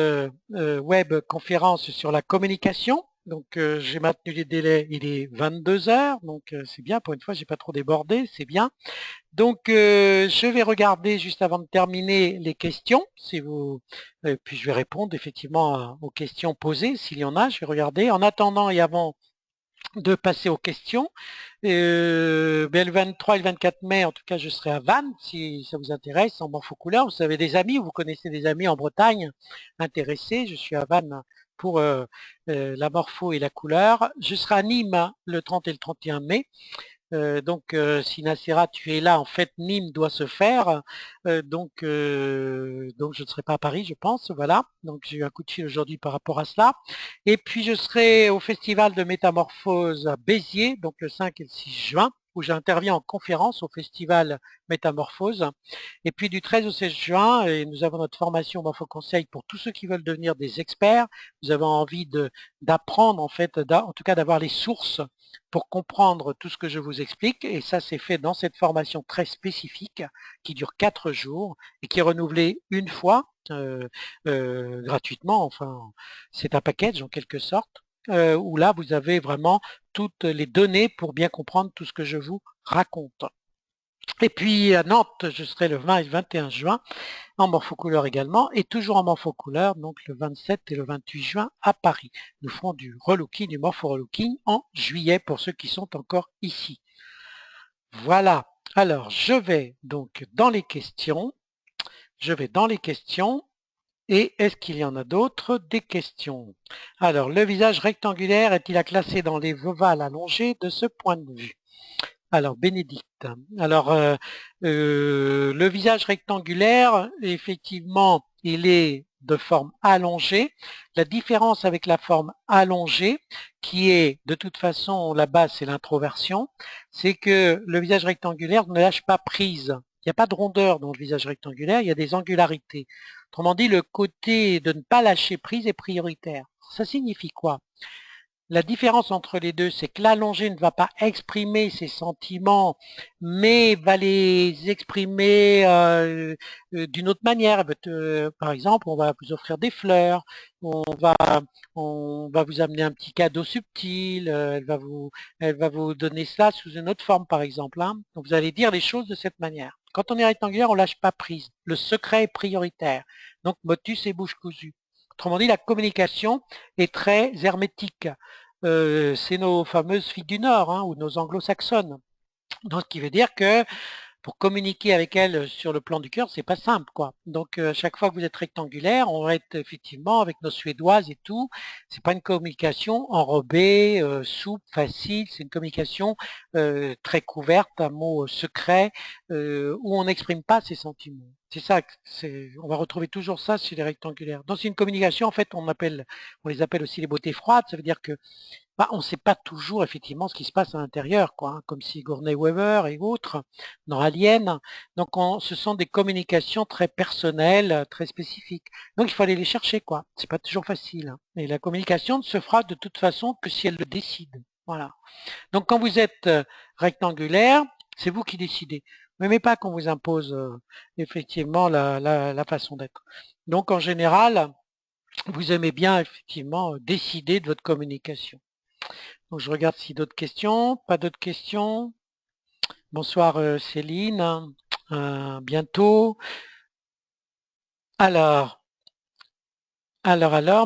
web conférence sur la communication. Donc j'ai maintenu les délais, il est 22 heures, donc c'est bien, pour une fois j'ai pas trop débordé, c'est bien. Donc je vais regarder juste avant de terminer les questions, si vous, puis je vais répondre effectivement aux questions posées, s'il y en a, je vais regarder. En attendant et avant de passer aux questions. Ben, le 23 et le 24 mai, en tout cas, je serai à Vannes, si ça vous intéresse, en morphocouleur. Vous avez des amis, vous connaissez des amis en Bretagne intéressés. Je suis à Vannes pour la morpho et la couleur. Je serai à Nîmes le 30 et le 31 mai. Donc, si Nacera, tu es là, en fait, Nîmes doit se faire. Donc je ne serai pas à Paris, je pense. Voilà. Donc, j'ai eu un coup de fil aujourd'hui par rapport à cela. Et puis, je serai au Festival de Métamorphose à Béziers, donc le 5 et le 6 juin, où j'interviens en conférence au Festival Métamorphose. Et puis, du 13 au 16 juin, et nous avons notre formation Morpho Conseil pour tous ceux qui veulent devenir des experts. Nous avons envie d'apprendre, en fait, en tout cas d'avoir les sources pour comprendre tout ce que je vous explique. Et ça, c'est fait dans cette formation très spécifique qui dure 4 jours et qui est renouvelée une fois gratuitement. Enfin, c'est un package en quelque sorte, où là, vous avez vraiment toutes les données pour bien comprendre tout ce que je vous raconte. Et puis à Nantes, je serai le 20 et le 21 juin, en morphocouleur également, et toujours en morphocouleur, donc le 27 et le 28 juin à Paris. Nous ferons du relooking, du morpho-relooking en juillet pour ceux qui sont encore ici. Voilà. Alors, je vais donc dans les questions. Je vais dans les questions. Et est-ce qu'il y en a d'autres? Des questions. Alors, le visage rectangulaire est-il à classer dans les ovales allongés de ce point de vue? Alors, Bénédicte. Alors, le visage rectangulaire, effectivement, il est de forme allongée. La différence avec la forme allongée, qui est de toute façon, la base, c'est l'introversion, c'est que le visage rectangulaire ne lâche pas prise. Il n'y a pas de rondeur dans le visage rectangulaire, il y a des angularités. Autrement dit, le côté de ne pas lâcher prise est prioritaire. Ça signifie quoi? La différence entre les deux, c'est que l'allongé ne va pas exprimer ses sentiments, mais va les exprimer d'une autre manière. Par exemple, on va vous offrir des fleurs, on va vous amener un petit cadeau subtil, elle va vous donner cela sous une autre forme, par exemple. Hein. Donc vous allez dire les choses de cette manière. Quand on est rectangulaire, on lâche pas prise. Le secret est prioritaire. Donc motus et bouche cousue. Autrement dit, la communication est très hermétique. C'est nos fameuses filles du Nord hein, ou nos anglo-saxonnes. Donc, ce qui veut dire que pour communiquer avec elles sur le plan du cœur, c'est pas simple, quoi. Donc, chaque fois que vous êtes rectangulaire, on va être effectivement avec nos suédoises et tout. C'est pas une communication enrobée, souple, facile. C'est une communication très couverte, un mot secret, où on n'exprime pas ses sentiments. C'est ça, on va retrouver toujours ça chez les rectangulaires. Dans une communication, en fait, on les appelle aussi les beautés froides. Ça veut dire que on ne sait pas toujours effectivement ce qui se passe à l'intérieur, quoi, hein, comme Sigourney Weaver et autres dans Alien. Donc, ce sont des communications très personnelles, très spécifiques. Donc, il faut aller les chercher, quoi. C'est pas toujours facile. Hein. Et la communication ne se fera de toute façon que si elle le décide. Voilà. Donc, quand vous êtes rectangulaire, c'est vous qui décidez. Mais pas qu'on vous impose effectivement la façon d'être. Donc, en général, vous aimez bien effectivement décider de votre communication. Donc, je regarde si d'autres questions. Pas d'autres questions. Bonsoir Céline. Bientôt. Alors,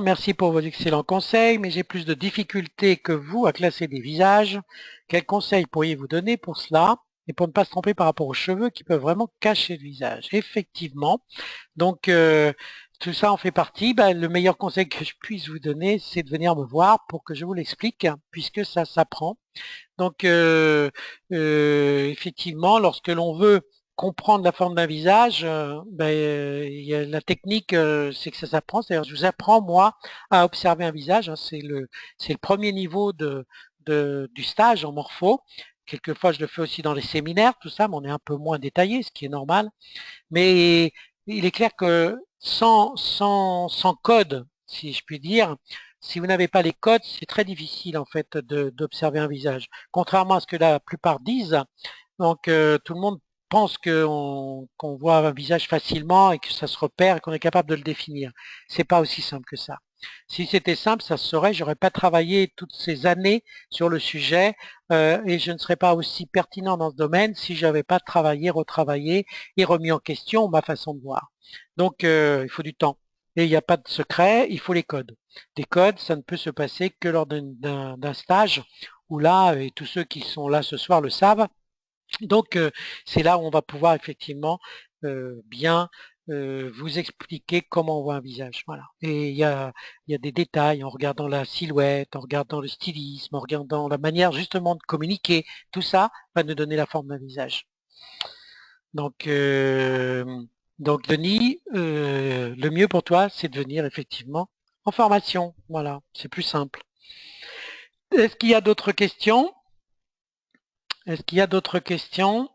merci pour vos excellents conseils, mais j'ai plus de difficultés que vous à classer des visages. Quels conseils pourriez-vous donner pour cela et pour ne pas se tromper par rapport aux cheveux qui peuvent vraiment cacher le visage? Effectivement. Donc, tout ça en fait partie. Le meilleur conseil que je puisse vous donner, c'est de venir me voir pour que je vous l'explique, puisque ça s'apprend. Donc, effectivement, lorsque l'on veut comprendre la forme d'un visage, la technique, c'est que ça s'apprend. C'est-à-dire, je vous apprends, moi, à observer un visage. Hein, c'est le premier niveau du stage en morpho. Quelquefois, je le fais aussi dans les séminaires, tout ça, mais on est un peu moins détaillé, ce qui est normal. Mais il est clair que sans code, si je puis dire, si vous n'avez pas les codes, c'est très difficile en fait d'observer un visage. Contrairement à ce que la plupart disent, donc tout le monde pense qu'on voit un visage facilement et que ça se repère et qu'on est capable de le définir. C'est pas aussi simple que ça. Si c'était simple, ça se saurait. J'aurais pas travaillé toutes ces années sur le sujet et je ne serais pas aussi pertinent dans ce domaine si j'avais pas travaillé, retravaillé et remis en question ma façon de voir. Donc il faut du temps. Et il n'y a pas de secret, il faut les codes. Des codes, ça ne peut se passer que lors d'un stage où là, et tous ceux qui sont là ce soir le savent, donc c'est là où on va pouvoir effectivement bien vous expliquer comment on voit un visage. Voilà. Et il y a des détails en regardant la silhouette, en regardant le stylisme, en regardant la manière justement de communiquer. Tout ça va nous donner la forme d'un visage. Donc, Denis, le mieux pour toi, c'est de venir effectivement en formation. Voilà, c'est plus simple. Est-ce qu'il y a d'autres questions? Est-ce qu'il y a d'autres questions?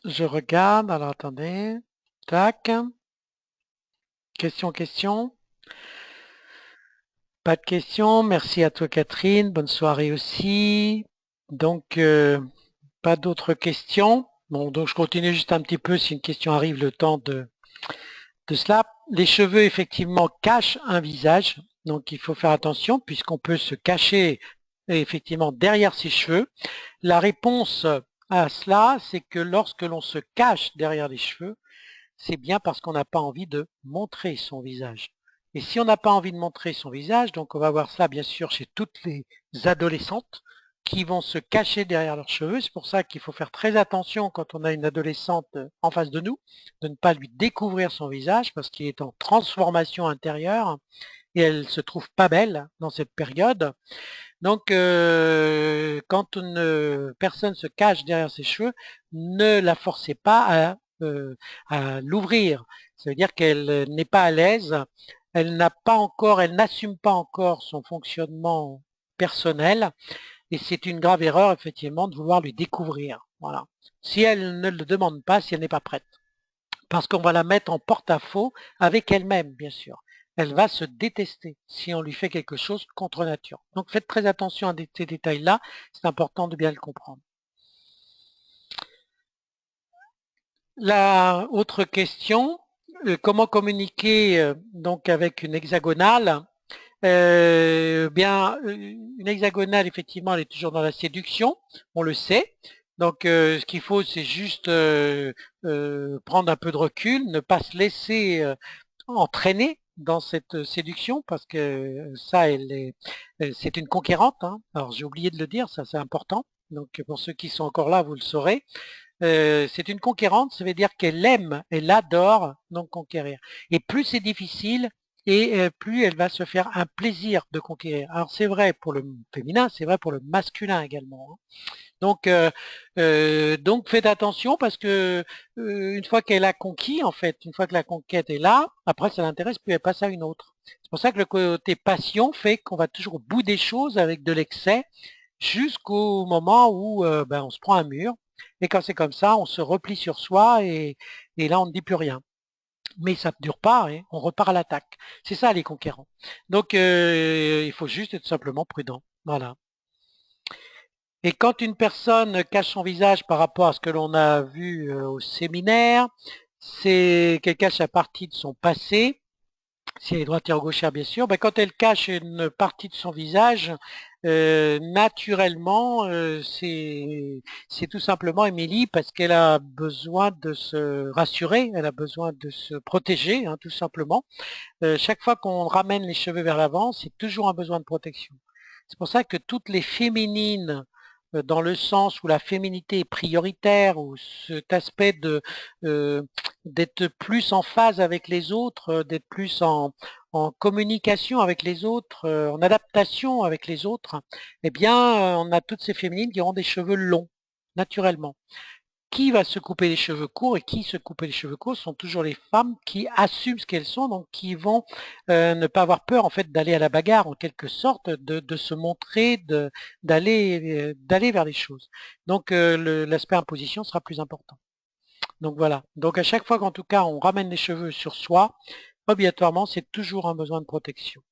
Je regarde, alors attendez. Tac. Question. Pas de questions. Merci à toi Catherine. Bonne soirée aussi. Donc, pas d'autres questions. Bon, donc je continue juste un petit peu si une question arrive le temps de cela. Les cheveux, effectivement, cachent un visage. Donc, il faut faire attention puisqu'on peut se cacher effectivement derrière ses cheveux. La réponse à cela, c'est que lorsque l'on se cache derrière les cheveux, c'est bien parce qu'on n'a pas envie de montrer son visage. Et si on n'a pas envie de montrer son visage, donc on va voir ça bien sûr chez toutes les adolescentes qui vont se cacher derrière leurs cheveux. C'est pour ça qu'il faut faire très attention quand on a une adolescente en face de nous, de ne pas lui découvrir son visage parce qu'il est en transformation intérieure et elle se trouve pas belle dans cette période. Donc, quand une personne se cache derrière ses cheveux, ne la forcez pas à l'ouvrir. Ça veut dire qu'elle n'est pas à l'aise, elle n'a pas encore, elle n'assume pas encore son fonctionnement personnel, et c'est une grave erreur, effectivement, de vouloir lui découvrir. Voilà. Si elle ne le demande pas, si elle n'est pas prête parce qu'on va la mettre en porte-à-faux avec elle-même, bien sûr. Elle va se détester si on lui fait quelque chose contre nature. Donc faites très attention à ces détails-là, c'est important de bien le comprendre. La autre question, comment communiquer donc avec une hexagonale? Une hexagonale, effectivement, elle est toujours dans la séduction, on le sait. Donc, ce qu'il faut, c'est juste prendre un peu de recul, ne pas se laisser entraîner dans cette séduction, parce que ça, c'est une conquérante. Hein. Alors, j'ai oublié de le dire, ça c'est important. Donc, pour ceux qui sont encore là, vous le saurez. C'est une conquérante, ça veut dire qu'elle aime, elle adore donc conquérir. Et plus c'est difficile, et plus elle va se faire un plaisir de conquérir. Alors c'est vrai pour le féminin, c'est vrai pour le masculin également. Hein. Donc faites attention parce que une fois qu'elle a conquis, en fait, une fois que la conquête est là, après ça l'intéresse plus, elle passe à une autre. C'est pour ça que le côté passion fait qu'on va toujours au bout des choses avec de l'excès jusqu'au moment où on se prend un mur. Et quand c'est comme ça, on se replie sur soi et là on ne dit plus rien. Mais ça ne dure pas, hein, on repart à l'attaque. C'est ça les conquérants. Donc il faut juste être simplement prudent. Voilà. Et quand une personne cache son visage par rapport à ce que l'on a vu au séminaire, c'est qu'elle cache la partie de son passé, si elle est droitière ou gauchère bien sûr, ben, quand elle cache une partie de son visage, naturellement, c'est tout simplement Émilie parce qu'elle a besoin de se rassurer, elle a besoin de se protéger, hein, tout simplement. Chaque fois qu'on ramène les cheveux vers l'avant, c'est toujours un besoin de protection. C'est pour ça que toutes les féminines, dans le sens où la féminité est prioritaire, où cet aspect d'être plus en phase avec les autres, d'être plus en communication avec les autres, en adaptation avec les autres, eh bien, on a toutes ces féminines qui auront des cheveux longs, naturellement. Qui va se couper les cheveux courts et qui se couper les cheveux courts sont toujours les femmes qui assument ce qu'elles sont, donc qui vont ne pas avoir peur en fait d'aller à la bagarre en quelque sorte, de se montrer, d'aller vers les choses. Donc l'aspect imposition sera plus important. Donc voilà. Donc à chaque fois qu'en tout cas on ramène les cheveux sur soi, obligatoirement c'est toujours un besoin de protection.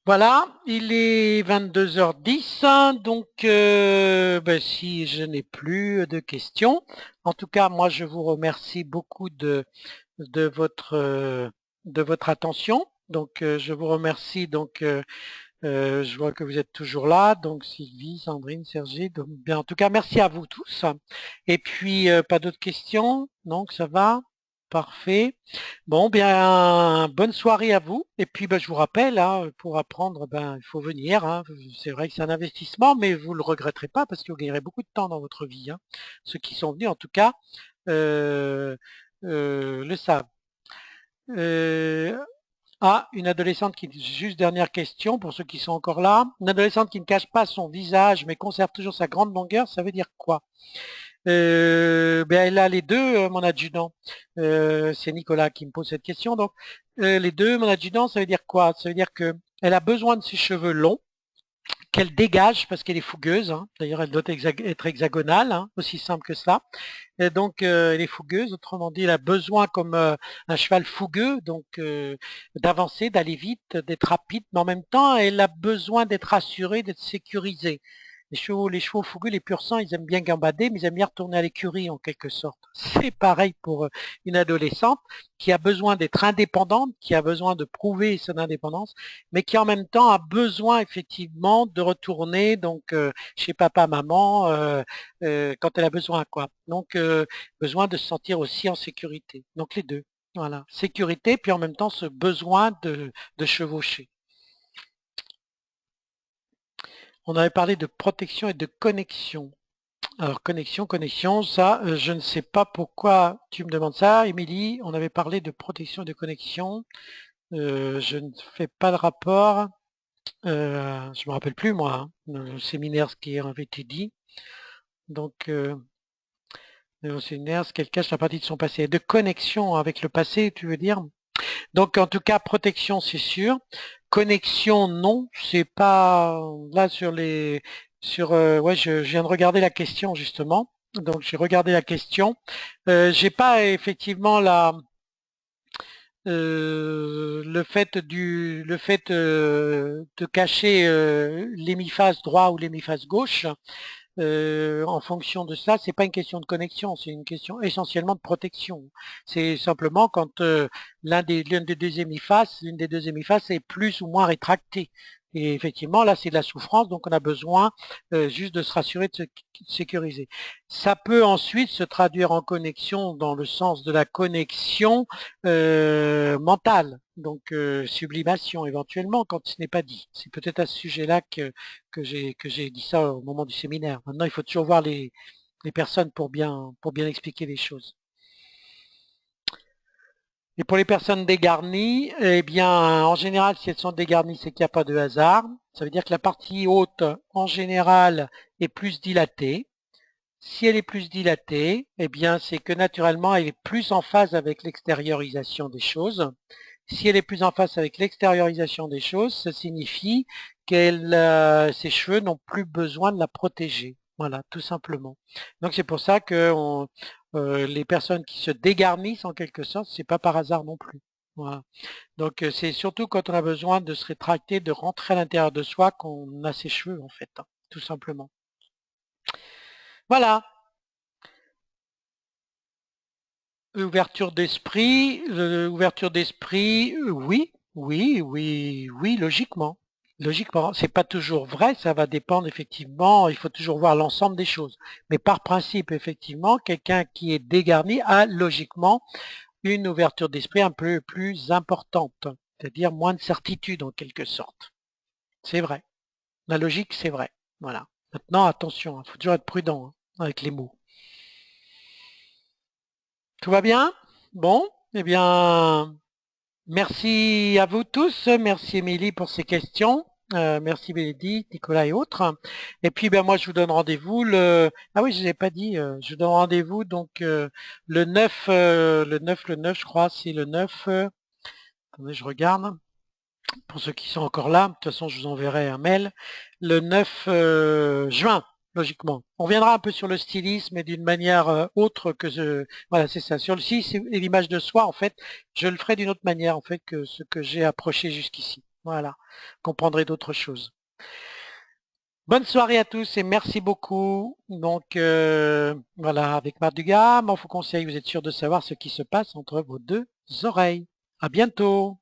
Voilà, il est 22h10, donc si je n'ai plus de questions, en tout cas, moi je vous remercie beaucoup de votre, de votre attention. Donc je vous remercie, donc je vois que vous êtes toujours là, donc Sylvie, Sandrine, Sergi, donc bien, en tout cas, merci à vous tous. Et puis, pas d'autres questions? Donc ça va? Parfait. Bon, bien, bonne soirée à vous. Et puis, je vous rappelle, hein, pour apprendre, il faut venir. Hein. C'est vrai que c'est un investissement, mais vous ne le regretterez pas parce que vous gagnerez beaucoup de temps dans votre vie. Hein. Ceux qui sont venus, en tout cas, euh, le savent. Euh, une adolescente qui, juste dernière question pour ceux qui sont encore là. Une adolescente qui ne cache pas son visage mais conserve toujours sa grande longueur, ça veut dire quoi? Elle a les deux, mon adjudant. C'est Nicolas qui me pose cette question. Donc, les deux, mon adjudant, ça veut dire quoi? Ça veut dire que elle a besoin de ses cheveux longs, qu'elle dégage parce qu'elle est fougueuse. Hein. D'ailleurs, elle doit être hexagonale, hein, aussi simple que cela. Et donc, elle est fougueuse. Autrement dit, elle a besoin, comme un cheval fougueux, donc d'avancer, d'aller vite, d'être rapide. Mais en même temps, elle a besoin d'être assurée, d'être sécurisée. Les chevaux fougueux, les pur sang, ils aiment bien gambader, mais ils aiment bien retourner à l'écurie en quelque sorte. C'est pareil pour une adolescente qui a besoin d'être indépendante, qui a besoin de prouver son indépendance, mais qui en même temps a besoin effectivement de retourner donc chez papa, maman quand elle a besoin quoi. Donc besoin de se sentir aussi en sécurité. Donc les deux. Voilà, sécurité, puis en même temps ce besoin de chevaucher. On avait parlé de protection et de connexion. Alors connexion, ça, je ne sais pas pourquoi tu me demandes ça, Émilie. On avait parlé de protection et de connexion. Je ne fais pas le rapport. Je me rappelle plus moi, hein, le séminaire ce qui avait été dit. Donc le séminaire, ce qu'elle cache la partie de son passé. De connexion avec le passé, tu veux dire? Donc en tout cas, protection, c'est sûr. Connexion, non, c'est pas là sur les ouais, je viens de regarder la question justement. Donc j'ai regardé la question. J'ai pas effectivement le fait de cacher l'hémiphase droit ou l'hémiphase gauche. En fonction de cela, c'est pas une question de connexion, c'est une question essentiellement de protection. C'est simplement quand l'une des deux hémiphases est plus ou moins rétractée. Et effectivement, là, c'est de la souffrance, donc on a besoin juste de se rassurer, de se sécuriser. Ça peut ensuite se traduire en connexion dans le sens de la connexion mentale, donc sublimation éventuellement quand ce n'est pas dit. C'est peut-être à ce sujet-là que j'ai dit ça au moment du séminaire. Maintenant, il faut toujours voir les personnes pour bien expliquer les choses. Et pour les personnes dégarnies, eh bien, en général, si elles sont dégarnies, c'est qu'il n'y a pas de hasard. Ça veut dire que la partie haute, en général, est plus dilatée. Si elle est plus dilatée, eh bien, c'est que naturellement, elle est plus en phase avec l'extériorisation des choses. Si elle est plus en phase avec l'extériorisation des choses, ça signifie que ses cheveux n'ont plus besoin de la protéger. Voilà, tout simplement. Donc c'est pour ça que les personnes qui se dégarnissent en quelque sorte, c'est pas par hasard non plus. Voilà. Donc c'est surtout quand on a besoin de se rétracter, de rentrer à l'intérieur de soi qu'on a ses cheveux en fait, hein, tout simplement. Voilà. Ouverture d'esprit, oui, oui, logiquement. Logiquement, c'est pas toujours vrai, ça va dépendre effectivement, il faut toujours voir l'ensemble des choses. Mais par principe, effectivement, quelqu'un qui est dégarni a logiquement une ouverture d'esprit un peu plus importante, c'est-à-dire moins de certitude en quelque sorte. C'est vrai. La logique, c'est vrai. Voilà. Maintenant, attention, il faut toujours être prudent hein, avec les mots. Tout va bien? Bon, eh bien, merci à vous tous. Merci Émilie pour ces questions. Merci Bénédicte, Nicolas et autres. Et puis ben moi je vous donne rendez-vous le ah oui je n'ai pas dit je vous donne rendez-vous donc le 9 le 9 je crois c'est le 9 attendez je regarde pour ceux qui sont encore là de toute façon je vous enverrai un mail le 9 juin logiquement. On viendra un peu sur le stylisme et d'une manière autre que voilà c'est ça sur le site et l'image de soi en fait je le ferai d'une autre manière en fait que ce que j'ai approché jusqu'ici. Voilà, comprendrez d'autres choses. Bonne soirée à tous et merci beaucoup. Donc voilà, avec Marduga, Morpho Conseil, vous êtes sûr de savoir ce qui se passe entre vos deux oreilles. À bientôt.